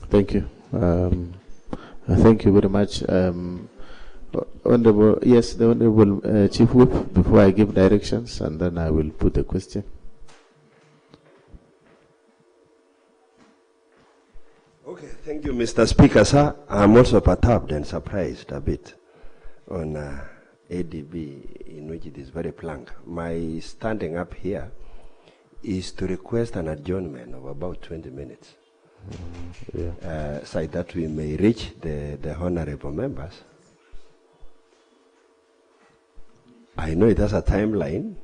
Thank you. Thank you very much. Honorable, yes, the Honorable Chief Whip, before I give directions, and then I will put the question.
Okay, thank you, Mr. Speaker, sir. I'm also perturbed and surprised a bit on ADB, in which it is very blank. My standing up here is to request an adjournment of about 20 minutes. So that we may reach the honorable members. I know it has a timeline,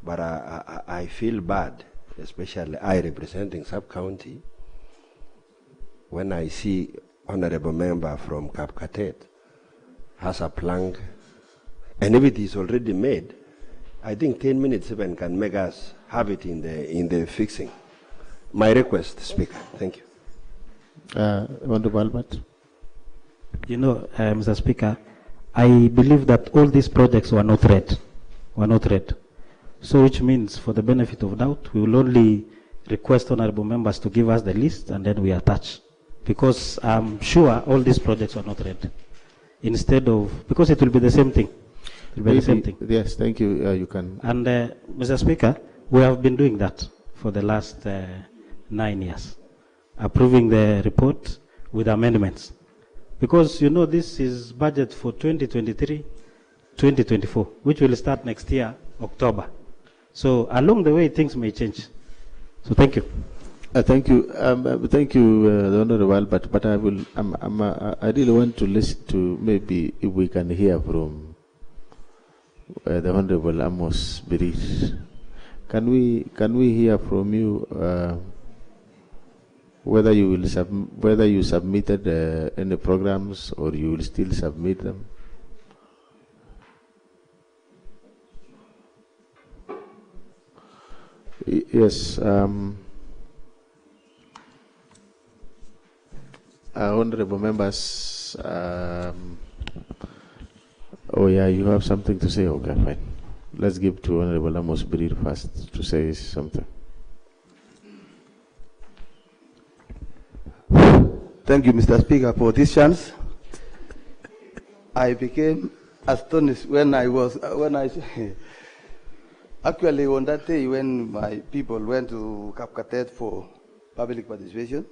but I feel bad, especially I representing sub-county, when I see honorable member from Kapkatet has a plank, and if it is already made, I think 10 minutes even can make us have it in the fixing. My request, Speaker. Thank you.
Honorable Albert.
You know, Mr. Speaker, I believe that all these projects were not read. So which means, for the benefit of doubt, we will only request honorable members to give us the list and then we attach. Because I'm sure all these projects were not read. Instead of, because it will be the same thing. It will be the same thing.
Yes, thank you. You can.
And Mr. Speaker, we have been doing that for the last 9 years, approving the report with amendments. Because, you know, this is budget for 2023-2024, which will start next year, October. So along the way, things may change. So thank you.
Thank you. Thank you, the Honorable, but I will. I really want to listen to, maybe if we can hear from the Honorable Amos Biris. Can we hear from you whether you submitted any programs or you will still submit them? Yes. Honorable members. Oh yeah, you have something to say. Okay, fine. Let's give to Honorable Amos Birir first to say something.
Thank you, Mr. Speaker, for this chance. I became astonished when actually on that day when my people went to Kapkatet for public participation,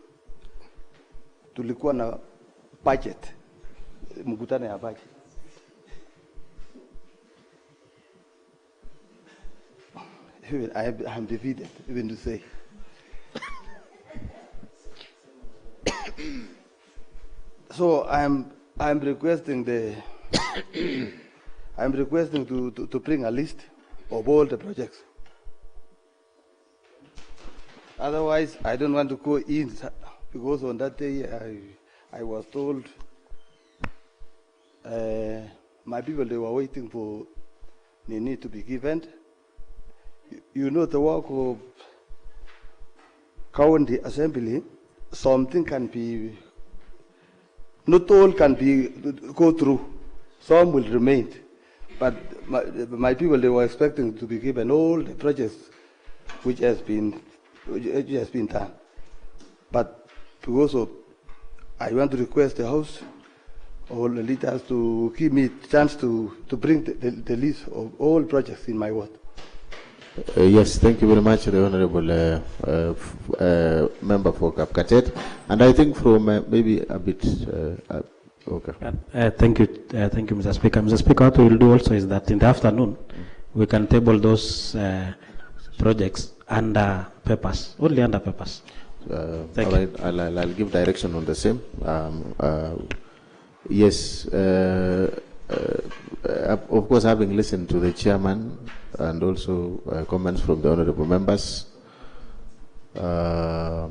tulikuwa na budget, mkutano ya budget. I'm defeated, even to say. So I'm requesting to bring a list of all the projects. Otherwise, I don't want to go in, because on that day I was told my people, they were waiting for the need to be given. You know, the work of county assembly, something can be, not all can be go through, some will remain. But my people, they were expecting to be given all the projects which has been done. But because of, I want to request the House, all the leaders, to give me a chance to bring the list of all projects in my ward.
Yes, thank you very much, the Honorable Member for Kapkatet. And I think from maybe a bit, okay.
Thank you, Mr. Speaker. Mr. Speaker, what we will do also is that in the afternoon, we can table those projects under papers, only under papers.
All right, I'll give direction on the same. Yes, of course, having listened to the chairman and also comments from the honorable members, the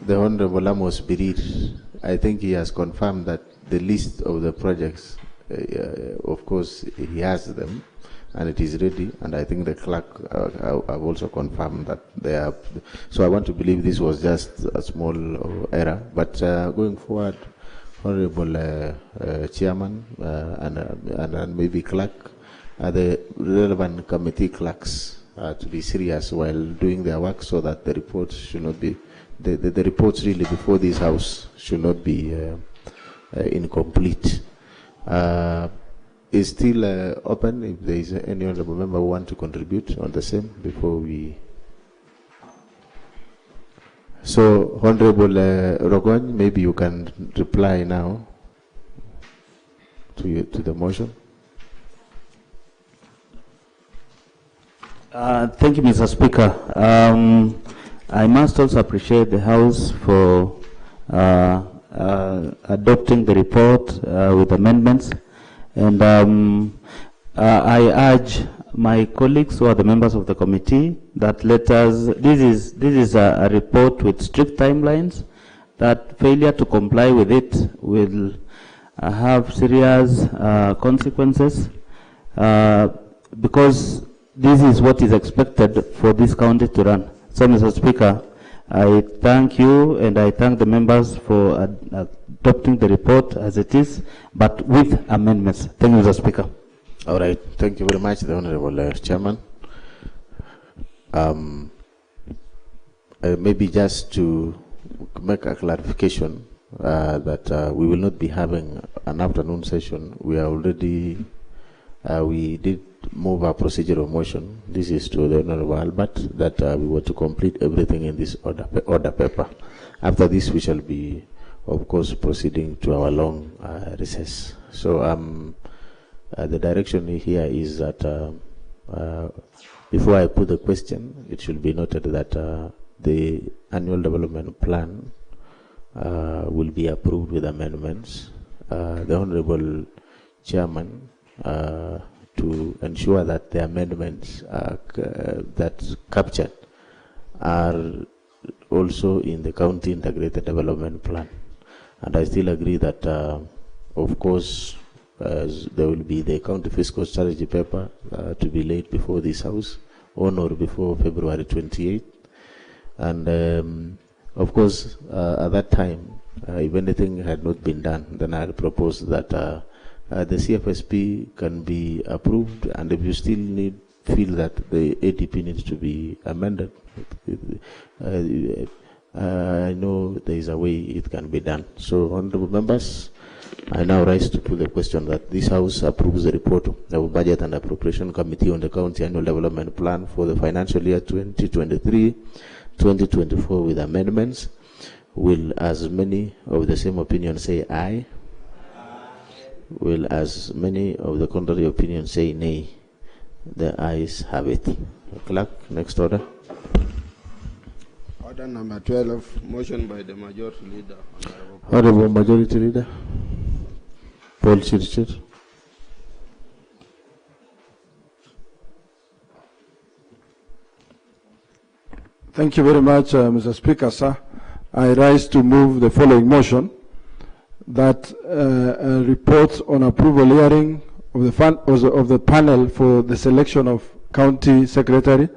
Honorable Amos Birir, I think he has confirmed that the list of the projects, of course, he has them and it is ready, and I think the clerk have also confirmed that they are. So I want to believe this was just a small error, but going forward, Honorable Chairman and maybe clerk, the relevant committee clerks to be serious while doing their work, so that the reports should not be, the reports really before this house should not be incomplete. Is still open if there is any honorable member who want to contribute on the same before we. So, Honorable Rogon, maybe you can reply now to the motion.
Thank you, Mr. Speaker. I must also appreciate the House for adopting the report with amendments. And I urge my colleagues who are the members of the committee that this is a report with strict timelines, that failure to comply with it will have serious consequences, because this is what is expected for this county to run. So, Mr. Speaker, I thank you and I thank the members for adopting the report as it is, but with amendments. Thank you, Mr. Speaker.
All right. Thank you very much, the Honorable Chairman. Maybe just to make a clarification that we will not be having an afternoon session. We are already, we did move our procedural motion. This is to the Honorable Albert, that we were to complete everything in this order paper. After this, we shall be, of course, proceeding to our long recess. So the direction here is that before I put the question, it should be noted that the annual development plan will be approved with amendments. The Honorable Chairman, to ensure that the amendments that's captured are also in the county integrated development plan. And I still agree that, of course, there will be the county fiscal strategy paper to be laid before this house on or before February 28th. And of course, at that time, if anything had not been done, then I'll propose that the CFSP can be approved, and if you still feel that the ADP needs to be amended, I know there is a way it can be done. So, honorable members, I now rise to put the question that this House approves the report of the Budget and Appropriation Committee on the County Annual Development Plan for the financial year 2023-2024 with amendments. Will as many of the same opinion say aye? Will as many of the contrary opinion say nay? The ayes have it. Clerk, next order.
Order number 12, motion by the Majority Leader.
Honorable Majority Leader, Paul Chirchir.
Thank you very much, Mr. Speaker, sir. I rise to move the following motion, that a report on approval hearing of the panel for the selection of county secretary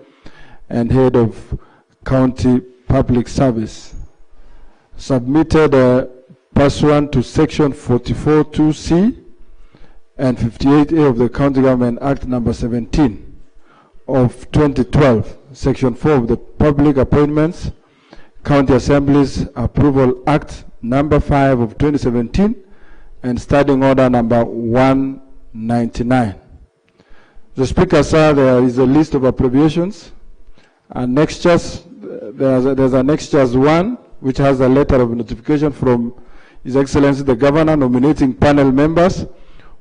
and head of county public service, submitted pursuant to section 44(2)(c) and 58A of the County Government Act number 17 of 2012, section 4 of the Public Appointments County Assemblies Approval Act number 5 of 2017 and Standing Order number 199. The Speaker, sir, there is a list of appropriations. Annexures, there's Annexures 1, which has a letter of notification from His Excellency the Governor nominating panel members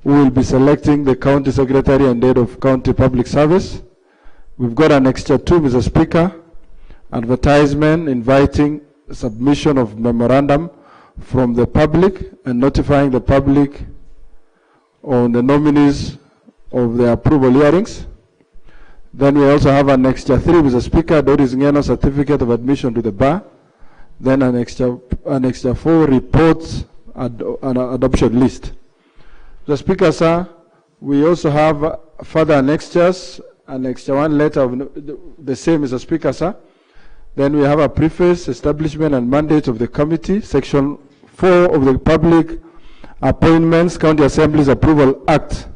who will be selecting the County Secretary and Head of County Public Service. We've got Annexure 2, Mr. Speaker, advertisement inviting submission of memorandum from the public and notifying the public on the nominees of the approval hearings. Then we also have Annexure 3, Mr. Speaker, Doris Ngeno certificate of admission to the bar. Then Annexure 4, reports an adoption list. Mr. Speaker, sir, we also have further annexures. Annexure 1, letter of the same, Mr. Speaker, sir. Then we have a preface, establishment and mandate of the committee. Section 4 of the Public Appointments County Assemblies Approval Act,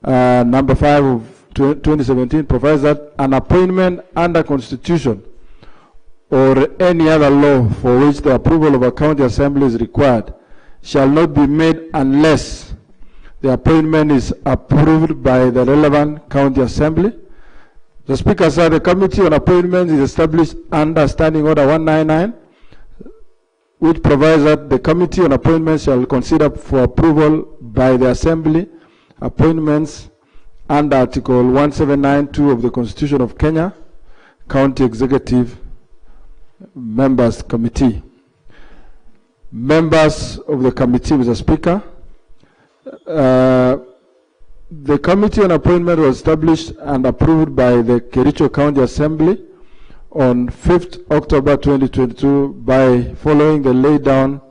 number 5 of 2017, provides that an appointment under Constitution or any other law for which the approval of a county assembly is required shall not be made unless the appointment is approved by the relevant county assembly. The Speaker, sir, the Committee on Appointments is established under Standing Order 199, which provides that the Committee on Appointments shall consider for approval by the Assembly appointments under Article 1792 of the Constitution of Kenya, County Executive Members Committee. Members of the committee, Mr. Speaker, the Committee on Appointment was established and approved by the Chirchir County Assembly on 5th October 2022 by following the laid down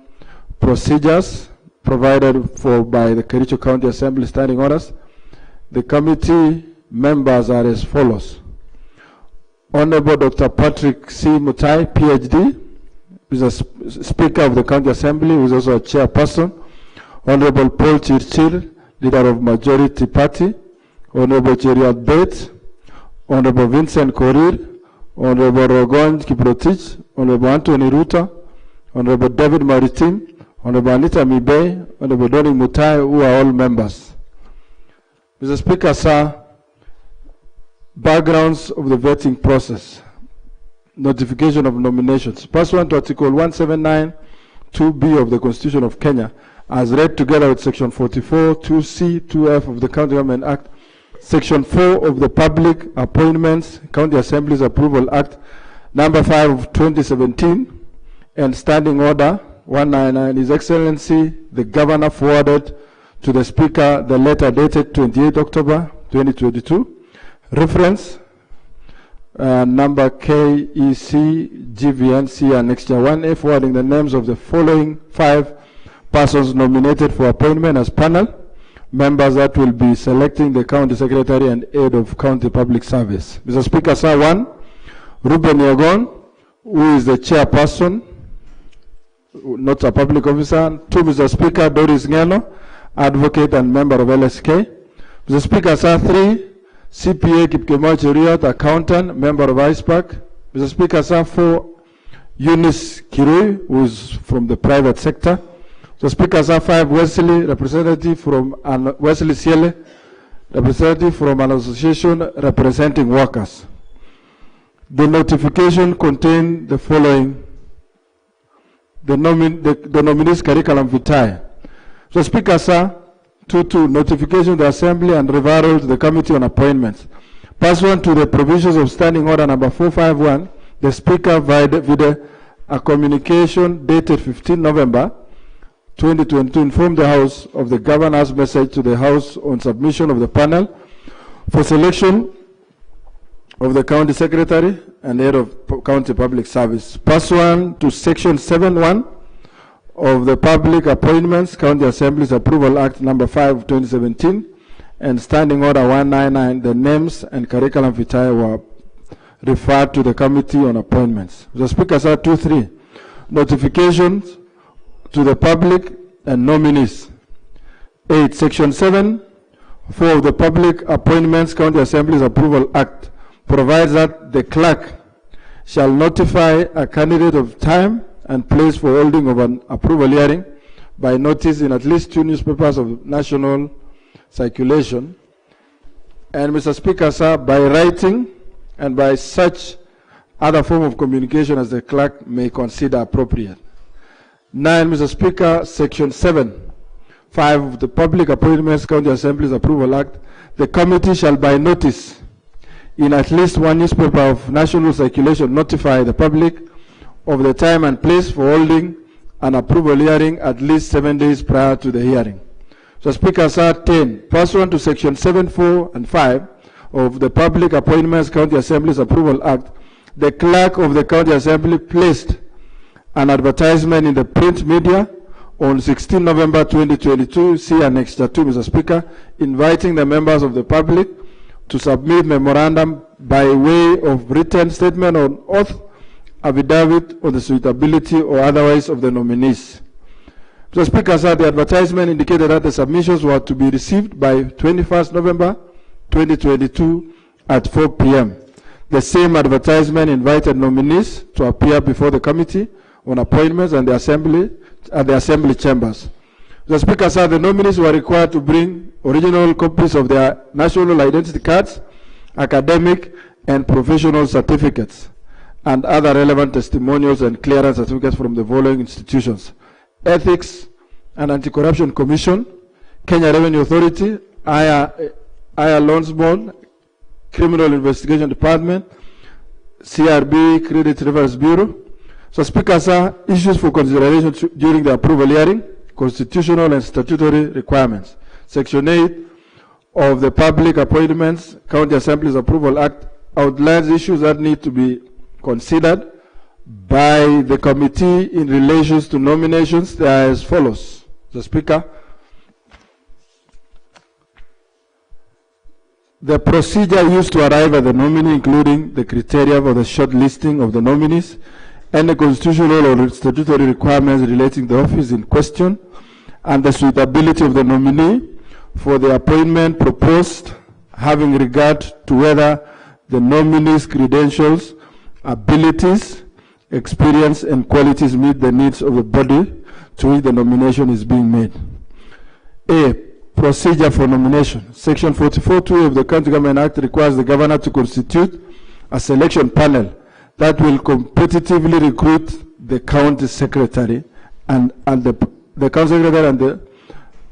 procedures provided for by the Chirchir County Assembly standing orders. The committee members are as follows. Honorable Dr. Patrick C. Mutai, PhD, who is a Speaker of the County Assembly, who is also a chairperson. Honorable Paul Chirchir, Leader of Majority Party. Honorable Cheriat Bates, Honorable Vincent Korir, Honorable Rogon Kiprotich, Honorable Anthony Ruta, Honorable David Maritim, Honorable Anita Mibey, Honorable Donny Mutai, who are all members. Mr. Speaker, sir, backgrounds of the vetting process, notification of nominations. Pursuant to Article 179 2B of the Constitution of Kenya, as read together with Section 44 2C 2F of the County Government Act, Section 4 of the Public Appointments County Assemblies Approval Act, number 5 of 2017, and Standing Order 199, His Excellency the Governor forwarded to the Speaker the letter dated 28 October 2022. Reference number KEC GVNC Annexure 1A, forwarding the names of the following 5 persons nominated for appointment as panel members that will be selecting the County Secretary and Head of County Public Service. Mr. Speaker, sir, 1, Ruben Yagon, who is the chairperson, not a public officer. 2, Mr. Speaker, Doris Ngeno, advocate and member of LSK. Mr. Speaker, sir, 3, CPA Kipkemo Cheriot, accountant, member of ISPAC. Mr. Speaker, sir, 4, Eunice Kirui, who is from the private sector. Mr. Speaker, sir, 5, Wesley, representative from Wesley Siele, representative from an association representing workers. The notification contained the following: the nominees' curriculum vitae. So, Speaker, sir, 2.2, notification to the Assembly and referral to the Committee on Appointments. Pursuant to the provisions of Standing Order number 451, the Speaker via a communication dated 15 November 2022 informed the House of the Governor's message to the House on submission of the panel for selection of the County Secretary and Head of County Public Service. Pursuant to Section 7.1 of the Public Appointments County Assemblies Approval Act number 5 of 2017 and Standing Order 199, the names and curriculum vitae were referred to the Committee on Appointments. The Speaker, sir, 2.3, notifications to the public and nominees. 8, Section 7, 4 of the Public Appointments County Assemblies Approval Act provides that the clerk shall notify a candidate of time and place for holding of an approval hearing by notice in at least 2 newspapers of national circulation. And Mr. Speaker, sir, by writing and by such other form of communication as the clerk may consider appropriate. 9, Mr. Speaker, Section 7, 5 of the Public Appointments County Assemblies Approval Act, the committee shall by notice in at least one newspaper of national circulation, notify the public of the time and place for holding an approval hearing at least 7 days prior to the hearing. So Speaker, Sir, 10, pursuant to Section 7, 4, and 5 of the Public Appointments County Assemblies Approval Act, the clerk of the County Assembly placed an advertisement in the print media on 16 November 2022, see Annex 2, Mr. Speaker, inviting the members of the public to submit memorandum by way of written statement on oath, affidavit on the suitability or otherwise of the nominees. Mr. Speaker, sir, the advertisement indicated that the submissions were to be received by 21st November 2022 at 4 p.m. The same advertisement invited nominees to appear before the Committee on Appointments and the Assembly at the Assembly chambers. Mr. Speaker, sir, the nominees were required to bring original copies of their national identity cards, academic and professional certificates, and other relevant testimonials and clearance certificates from the following institutions: Ethics and Anti-Corruption Commission, Kenya Revenue Authority, Aya Loans Board, Criminal Investigation Department, CRB, Credit Reference Bureau. So, Speaker, sir, issues for consideration during the approval hearing: constitutional and statutory requirements. Section 8 of the Public Appointments County Assemblies Approval Act outlines issues that need to be considered by the committee in relation to nominations. They are as follows. The Speaker, the procedure used to arrive at the nominee, including the criteria for the shortlisting of the nominees, and the constitutional or statutory requirements relating to the office in question, and the suitability of the nominee for the appointment proposed, having regard to whether the nominee's credentials, abilities, experience, and qualities meet the needs of the body to which the nomination is being made. A. Procedure for nomination. Section 44(2) of the County Government Act requires the governor to constitute a selection panel that will competitively recruit the county secretary and the county secretary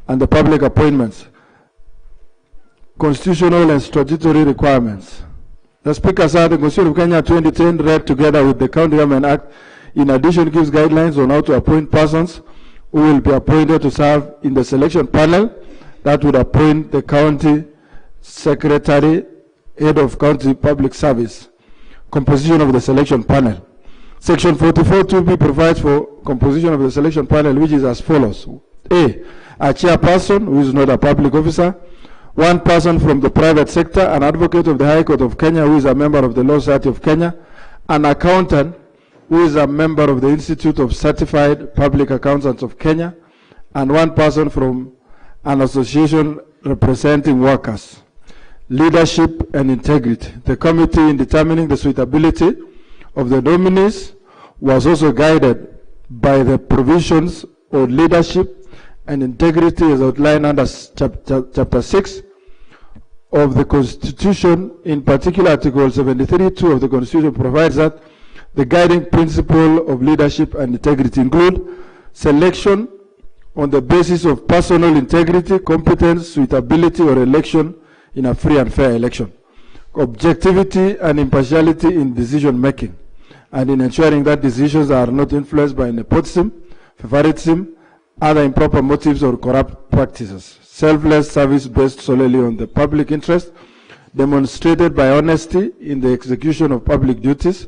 and the public appointments. Constitutional and statutory requirements. The Speaker said the Constitution of Kenya 2010, read together with the County Government Act, in addition gives guidelines on how to appoint persons who will be appointed to serve in the selection panel that would appoint the county secretary, head of county public service. Composition of the selection panel. Section 44(2)(b) provides for composition of the selection panel, which is as follows. A chairperson who is not a public officer, one person from the private sector, an advocate of the High Court of Kenya who is a member of the Law Society of Kenya, an accountant who is a member of the Institute of Certified Public Accountants of Kenya, and one person from an association representing workers. Leadership and integrity. The committee, in determining the suitability of the nominees, was also guided by the provisions on leadership and integrity as outlined under Chapter 6 of the Constitution. In particular, Article 73(2) of the Constitution provides that the guiding principle of leadership and integrity include selection on the basis of personal integrity, competence, suitability, or election in a free and fair election, objectivity and impartiality in decision making, and in ensuring that decisions are not influenced by nepotism, favoritism, other improper motives, or corrupt practices. Selfless service based solely on the public interest, demonstrated by honesty in the execution of public duties,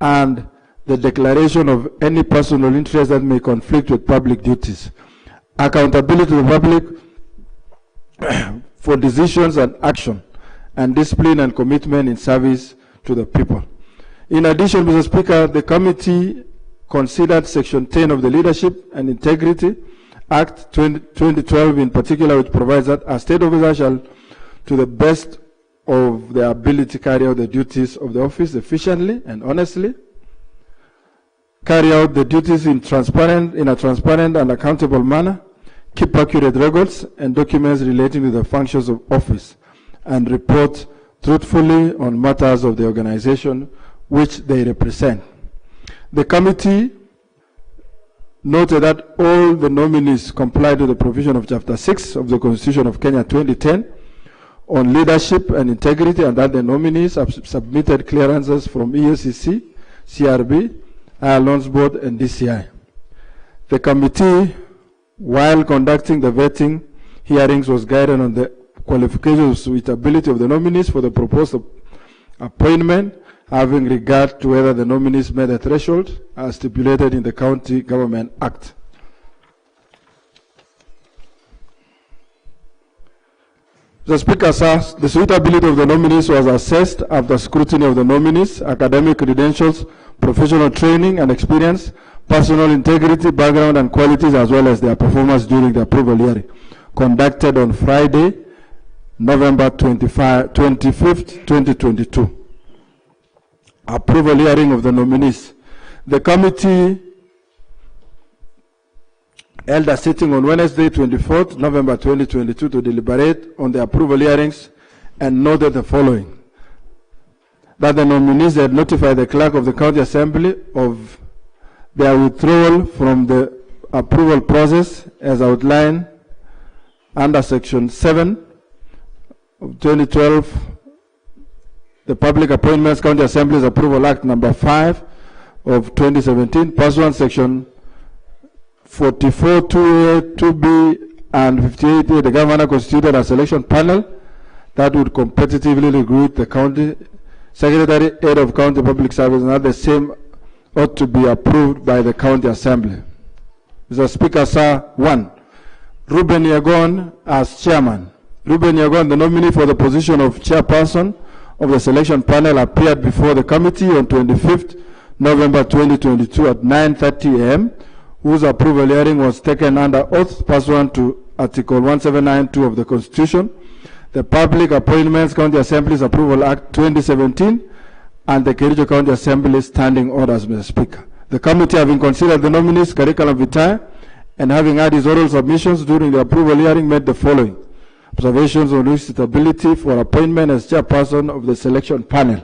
and the declaration of any personal interest that may conflict with public duties. Accountability to the public for decisions and action, and discipline and commitment in service to the people. In addition, Mr. Speaker, the committee considered Section 10 of the Leadership and Integrity Act 2012 in particular, which provides that a state officer shall, to the best of their ability, carry out the duties of the office efficiently and honestly, carry out the duties in a transparent and accountable manner, keep accurate records and documents relating to the functions of office, and report truthfully on matters of the organization which they represent. The committee noted that all the nominees complied with the provision of Chapter 6 of the Constitution of Kenya 2010 on leadership and integrity, and that the nominees have submitted clearances from EACC, CRB, Loans Board, and DCI. The committee, while conducting the vetting hearings, was guided on the qualifications of suitability of the nominees for the proposed appointment, having regard to whether the nominees met the threshold as stipulated in the County Government Act. The Speaker, sir, the suitability of the nominees was assessed after scrutiny of the nominees' academic credentials, professional training and experience, personal integrity, background and qualities, as well as their performance during the approval hearing, conducted on Friday, November 25th, 2022. Approval hearing of the nominees. The committee held a sitting on Wednesday, 24th November 2022 to deliberate on the approval hearings and noted the following: that the nominees had notified the clerk of the county assembly of their withdrawal from the approval process as outlined under section 7 of 2012, the Public Appointments County Assemblies Approval Act number 5 of 2017, pursuant section 44, 2A, 2B, and 58A. The governor constituted a selection panel that would competitively recruit the county secretary, head of county public service, and that the same ought to be approved by the county assembly. Mr. Speaker, sir, 1. Ruben Yagon as chairman. Ruben Yagon, the nominee for the position of chairperson of the selection panel, appeared before the committee on 25th November 2022 at 9:30 a.m., whose approval hearing was taken under oath pursuant to Article 179(2) of the Constitution, the Public Appointments County Assemblies Approval Act 2017, and the Chirchir County Assembly Standing Orders, Mr. Speaker. The committee, having considered the nominees' curriculum vitae and having had his oral submissions during the approval hearing, made the following observations on suitability for appointment as chairperson of the selection panel.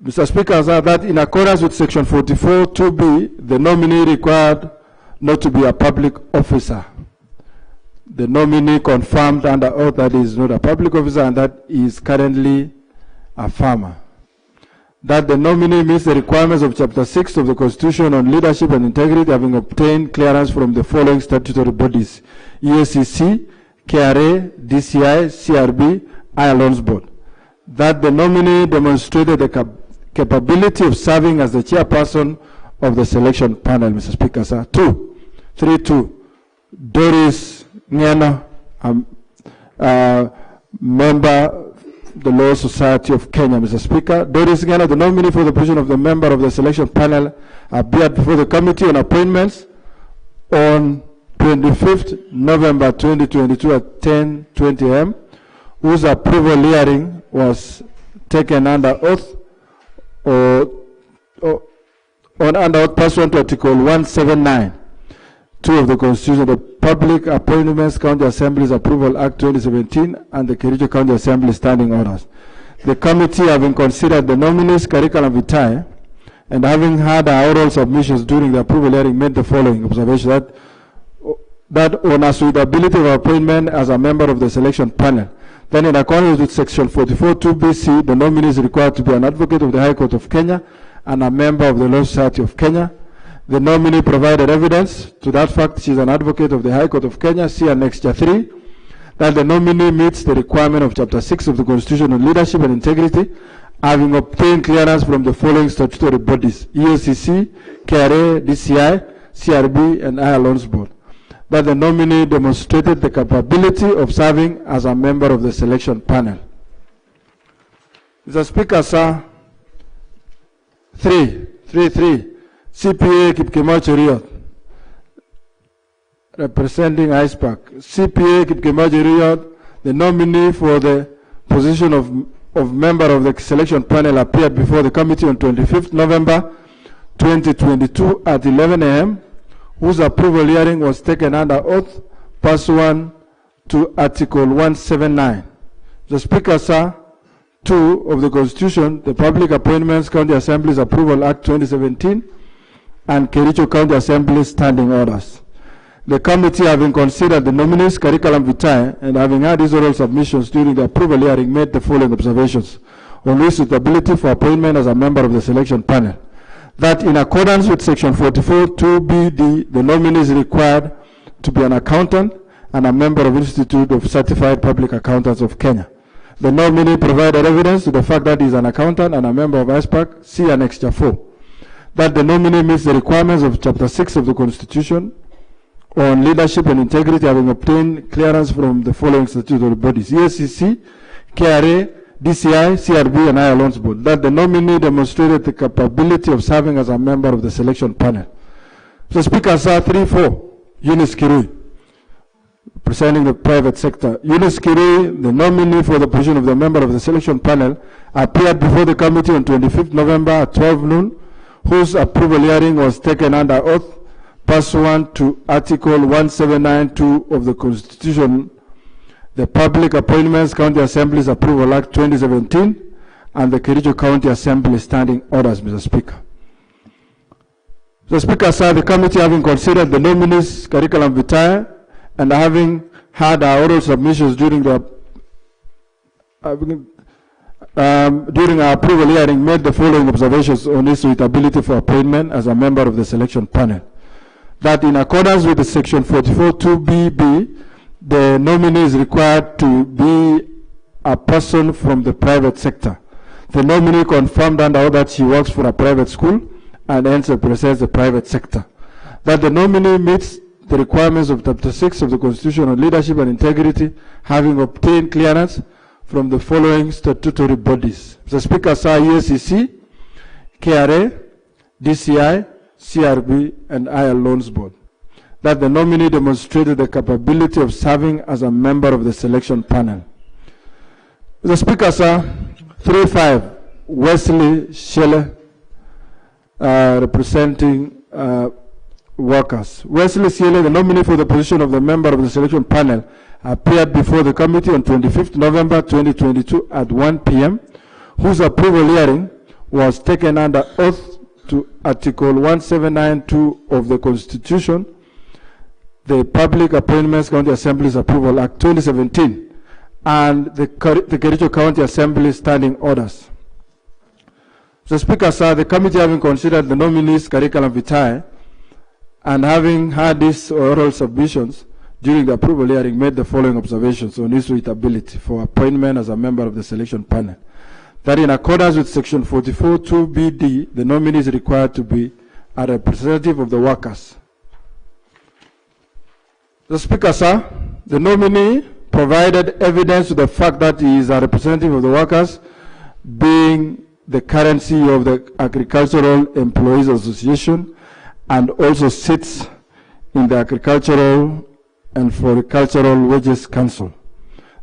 Mr. Speaker, that in accordance with section 44 2B, the nominee required not to be a public officer. The nominee confirmed under oath that he is not a public officer and that he is currently a farmer. That the nominee meets the requirements of Chapter 6 of the Constitution on leadership and integrity, having obtained clearance from the following statutory bodies: EACC, KRA, DCI, CRB, Loans Board. That the nominee demonstrated the capability of serving as the chairperson of the selection panel, Mr. Speaker, sir. 2. Doris Ngeno, member the Law Society of Kenya, Mr. Speaker. Doris Ngeno, the nominee for the position of the member of the selection panel, appeared before the Committee on Appointments on 25th November 2022 at 10:20 a.m., whose approval hearing was taken under oath under oath pursuant to Article 179(2) of the Constitution, the Public Appointments County Assemblies Approval Act 2017, and the Chirchir County Assembly Standing Orders. The committee, having considered the nominees' curriculum vitae and having had our oral submissions during the approval hearing, made the following observation: that on a suitability of appointment as a member of the selection panel, then in accordance with section 44 2BC, the nominee is required to be an advocate of the High Court of Kenya and a member of the Law Society of Kenya. The nominee provided evidence to that fact. She is an advocate of the High Court of Kenya. See Annexure 3. That the nominee meets the requirement of Chapter 6 of the Constitution on leadership and integrity, having obtained clearance from the following statutory bodies: EACC, KRA, DCI, CRB, and Loans Board. That the nominee demonstrated the capability of serving as a member of the selection panel. Mr. Speaker, sir, 3. CPA Kipkemoi Cheriot, representing ISPAC. CPA Kipkemoi Cheriot, the nominee for the position of member of the selection panel, appeared before the committee on 25th November 2022 at 11 a.m., whose approval hearing was taken under oath pursuant to Article 179. The Speaker, sir, 2 of the Constitution, the Public Appointments County Assemblies Approval Act 2017, and Chirchir County Assembly Standing Orders. The committee, having considered the nominees' curriculum vitae and having had these oral submissions during the approval hearing, made the following observations on his suitability for appointment as a member of the selection panel. That in accordance with section 44(2)(b)(d), the nominee is required to be an accountant and a member of Institute of Certified Public Accountants of Kenya. The nominee provided evidence to the fact that he is an accountant and a member of ISPAC, see Annexure 4. That the nominee meets the requirements of Chapter 6 of the Constitution on leadership and integrity, having obtained clearance from the following statutory bodies: ESCC, KRA, DCI, CRB, and ILONS Board. That the nominee demonstrated the capability of serving as a member of the selection panel. So Speaker, sir, 3-4, Eunice Kirui, representing the private sector. Eunice Kirui, the nominee for the position of the member of the selection panel, appeared before the committee on 25th November at 12 noon, whose approval hearing was taken under oath pursuant to Article 1792 of the Constitution, the Public Appointments County Assemblies Approval Act 2017, and the Chirchir County Assembly Standing Orders, Mr. Speaker. Mr. Speaker, sir, the committee, having considered the nominees' curriculum vitae and having had our oral submissions during our approval hearing, made the following observations on his suitability for appointment as a member of the selection panel. That in accordance with the section 44(2)(b)(b), the nominee is required to be a person from the private sector. The nominee confirmed under oath that she works for a private school and hence represents the private sector. That the nominee meets the requirements of Chapter 6 of the Constitution on leadership and integrity, having obtained clearance from the following statutory bodies: Mr. Speaker, sir, ESCC, KRA, DCI, CRB, and ILONS Board. That the nominee demonstrated the capability of serving as a member of the selection panel. Mr. Speaker, sir, 3-5, Wesley Shelley, representing workers. Wesley Shelley, the nominee for the position of the member of the selection panel, appeared before the committee on 25th November 2022 at 1 p.m., whose approval hearing was taken under oath to Article 1792 of the Constitution, the Public Appointments County Assemblies Approval Act 2017, and the Chirchir County Assembly Standing Orders. Mr. Speaker, sir, the committee, having considered the nominees' curriculum vitae and having had these oral submissions during the approval hearing, made the following observations on his suitability for appointment as a member of the selection panel. That in accordance with section 44(2)(b)(d), the nominee is required to be a representative of the workers. The Speaker, sir, the nominee provided evidence to the fact that he is a representative of the workers, being the current CEO of the Agricultural Employees Association, and also sits in the Agricultural and Floricultural Wages Council.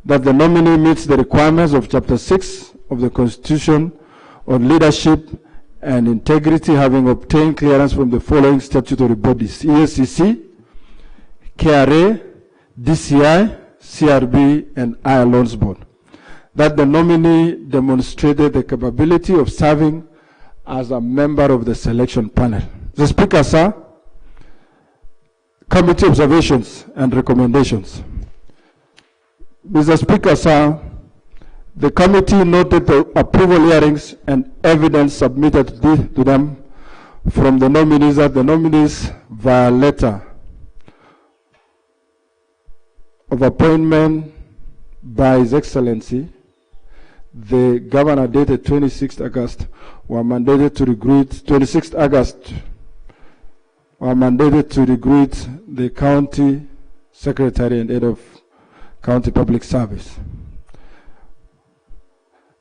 That the nominee meets the requirements of Chapter 6 of the Constitution on leadership and integrity, having obtained clearance from the following statutory bodies: ESCC, KRA, DCI, CRB, and ILONS Board. That the nominee demonstrated the capability of serving as a member of the selection panel. The Speaker, sir, committee observations and recommendations. Mr. Speaker, sir, the committee noted the approval hearings and evidence submitted to them from the nominees, that the nominees, via letter of appointment by His Excellency, the Governor, dated 26th August, were mandated to recruit, 26th August, were mandated to recruit the County Secretary and Head of County Public Service.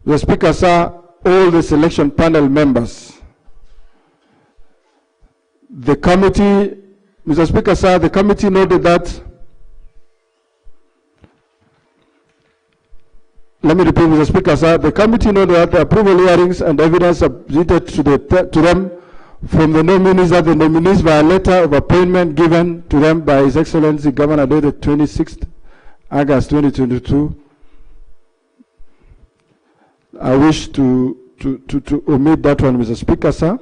The Speaker, sir, all the selection panel members, the committee, Mr. Speaker, sir, the committee noted that, let me repeat, Mr. Speaker, sir, the committee noted that the approval hearings and evidence submitted to them from the nominees, that the nominees, by a letter of appointment given to them by His Excellency Governor, dated 26th August 2022, I wish to omit that one, Mr. Speaker, sir.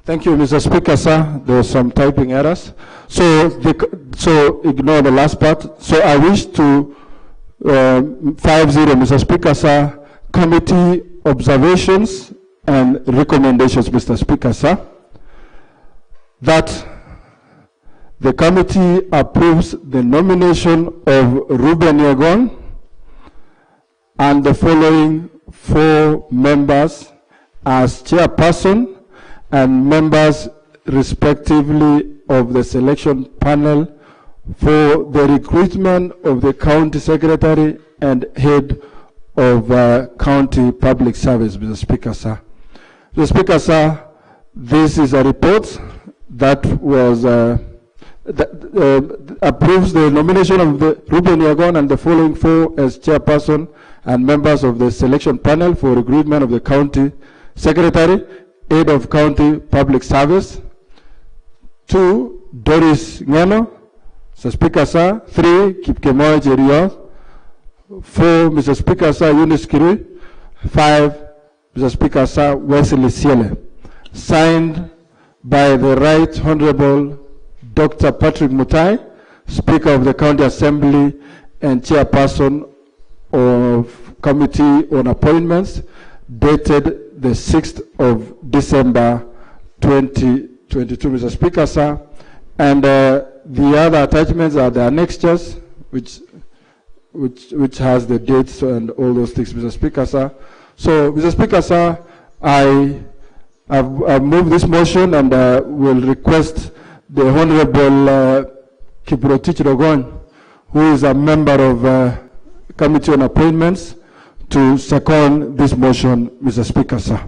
Thank you, Mr. Speaker, sir. There were some typing errors. So ignore the last part. So I wish to 5-0, Mr. Speaker, sir. Committee observations and recommendations, Mr. Speaker, sir. That the committee approves the nomination of Ruben Yegon and the following 4 members as chairperson and members respectively of the selection panel for the recruitment of the county secretary and head of county public service, Mr. Speaker, sir. Mr. Speaker, sir, this is a report that was approves the nomination of the Ruben Yegon and the following 4 as chairperson and members of the selection panel for recruitment of the county secretary, head of county public service. 2, Doris Ngeno, Mr. Speaker, sir. 3, Kipkemoy Jerioth. 4, Mr. Speaker, sir, Eunice Kirui. 5, Mr. Speaker, sir, Wesley Siele. Signed by the Right Honorable Dr. Patrick Mutai, Speaker of the County Assembly and Chairperson of Committee on Appointments, dated the 6th of December 2022, Mr. Speaker, sir. And the other attachments are the annexures, which has the dates and all those things, Mr. Speaker, sir. So, Mr. Speaker, sir, I've moved this motion and will request the Honorable Kiprotich Rogon, who is a member of Committee on Appointments, to second this motion, Mr. Speaker, sir.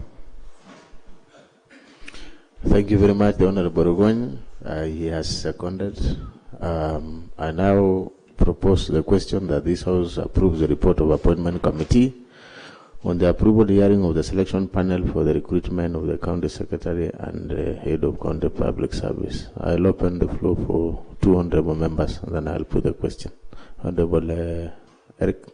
Thank you very much, the Honorable Rogon. He has seconded. I now propose the question that this House approves the report of Appointment Committee on the approval hearing of the selection panel for the recruitment of the county secretary and head of county public service. I'll open the floor for 2 honorable members, and then I'll put the question. Honorable Eric.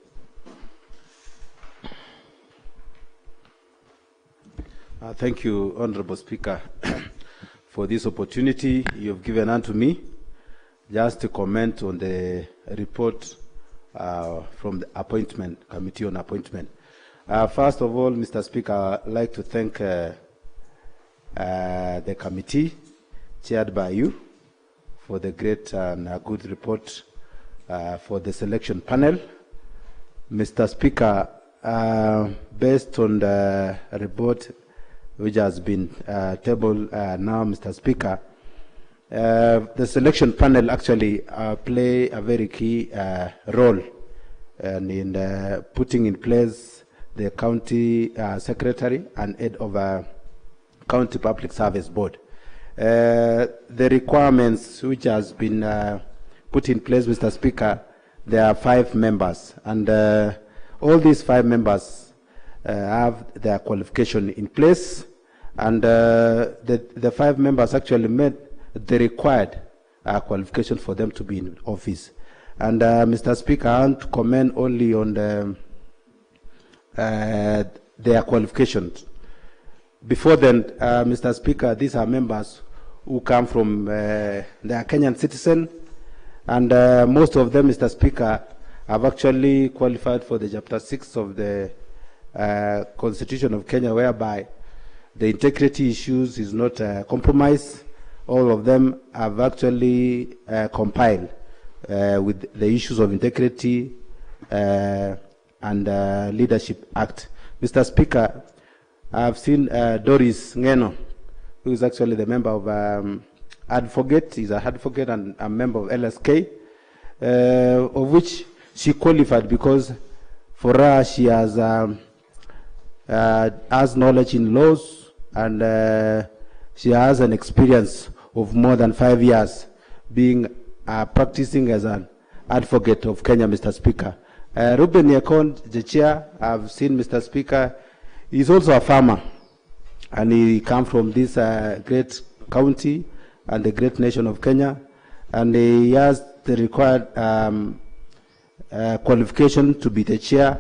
Thank you, Honorable Speaker, for this opportunity you have given unto me just to comment on the report from the Appointment Committee on Appointment. First of all, Mr. Speaker, I'd like to thank the committee chaired by you for the great and good report for the selection panel. Mr. Speaker, based on the report which has been tabled now, Mr. Speaker, the selection panel actually play a very key role in putting in place the county secretary and head of a county public service board. The requirements which has been put in place, Mr. Speaker, there are 5 members, and all these 5 members have their qualification in place, and the 5 members actually met the required qualification for them to be in office. And Mr. Speaker, I want to comment only on their qualifications. Before then, Mr. Speaker, these are members who come from, they are Kenyan citizens, and most of them, Mr. Speaker, have actually qualified for the Chapter 6 of the Constitution of Kenya, whereby the integrity issues is not compromised. All of them have actually compiled with the issues of integrity and Leadership Act. Mr. Speaker, I've seen Doris Ngeno, who is actually the member of advocate. He's an advocate and a member of LSK, of which she qualified because for her she has knowledge in laws, and she has an experience of more than 5 years being practicing as an advocate of Kenya, Mr. Speaker. Ruben Yegon, the chair, I've seen, Mr. Speaker, he's also a farmer, and he comes from this great county and the great nation of Kenya, and he has the required qualification to be the chair.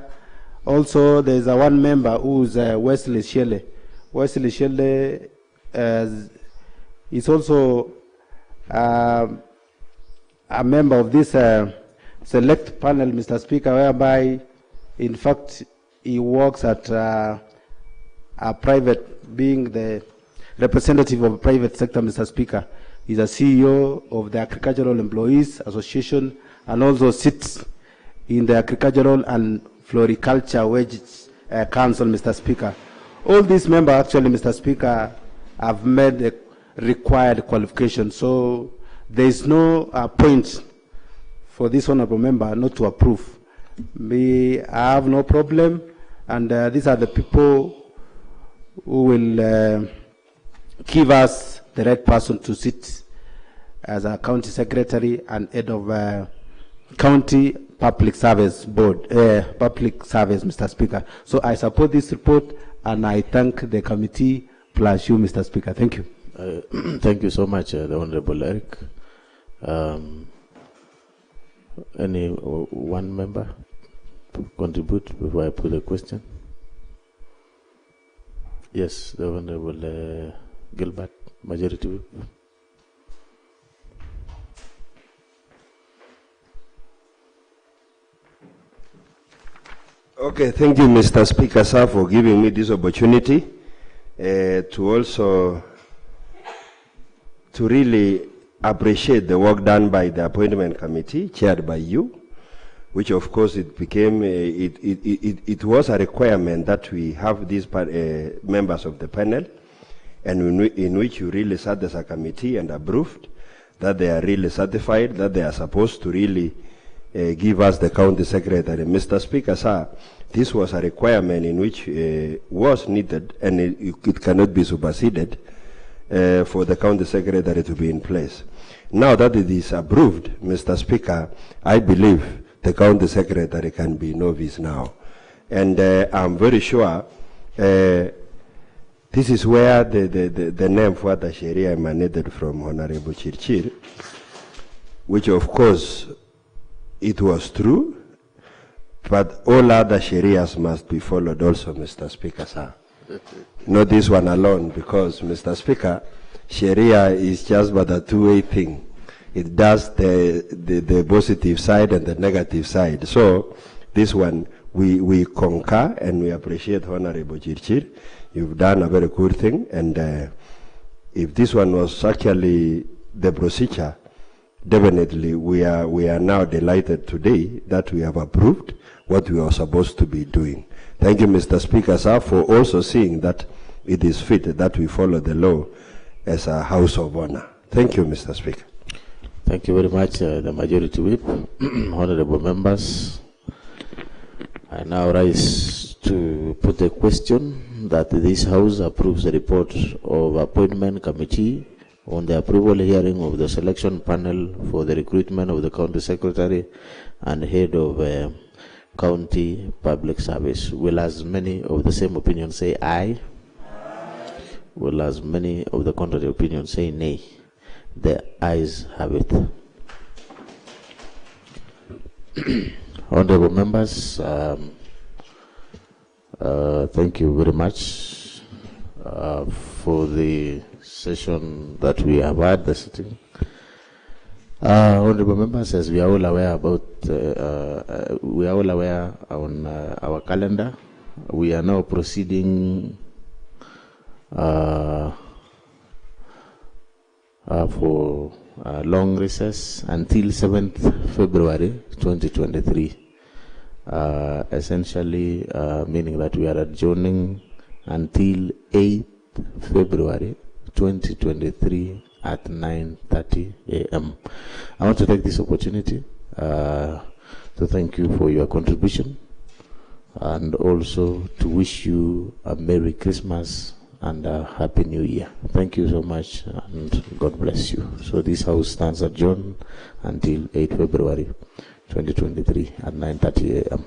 Also, there's one member who's Wesley Shele. Wesley Shele is also a member of this select panel, Mr. Speaker, whereby, in fact, he works at a private, being the representative of the private sector, Mr. Speaker. He's a CEO of the Agricultural Employees Association and also sits in the Agricultural and Floriculture Wages Council, Mr. Speaker. All these members, actually, Mr. Speaker, have made the required qualification. So there is no point for this honorable member not to approve. We have no problem, and these are the people who will give us the right person to sit as a county secretary and head of county public service board, public service, Mr. Speaker. So I support this report, and I thank the committee plus you, Mr. Speaker. Thank you.
Thank you so much, the Honorable Eric. Any one member to contribute before I put a question? Yes, the Honorable Gilbert, Majority Whip.
Okay, thank you, Mr. Speaker, sir, for giving me this opportunity to also to really appreciate the work done by the appointment committee chaired by you, which of course it became it was a requirement that we have these members of the panel, and in which you really sat as a committee and approved that they are really certified, that they are supposed to really give us the county secretary. Mr. Speaker, sir, this was a requirement in which was needed, and it cannot be superseded for the county secretary to be in place. Now that it is approved, Mr. Speaker, I believe the county secretary can be novice now. And I'm very sure this is where the name Fuata Sheria emanated from Honorable Chirchir, which of course it was true, but all other Sharias must be followed also, Mr. Speaker, sir. Not this one alone, because, Mr. Speaker, Sharia is just but a two-way thing. It does the positive side and the negative side. So this one, we concur and we appreciate Honorable Chirchir. You've done a very good thing, and if this one was actually the procedure, definitely we are now delighted today that we have approved what we are supposed to be doing. Thank you, Mr. Speaker, sir, for also seeing that it is fit that we follow the law as a house of honor. Thank you, Mr. Speaker.
Thank you very much, the Majority Whip. Honorable members, I now rise to put a question that this House approves the report of Appointment Committee on the approval hearing of the selection panel for the recruitment of the County Secretary and Head of County Public Service. Will as many of the same opinion say aye? Will as many of the contrary opinion say nay? The ayes have it. Honorable members, thank you very much for the session that we have had, the sitting. Honorable members, as we are all aware about, we are all aware on our calendar, we are now proceeding for a long recess until 7th February 2023. Essentially meaning that we are adjourning until 8th February 2023 at 9:30 a.m. I want to take this opportunity to thank you for your contribution and also to wish you a Merry Christmas and a Happy New Year. Thank you so much and God bless you. So this House stands adjourned until 8th February 2023 at 9:30 a.m.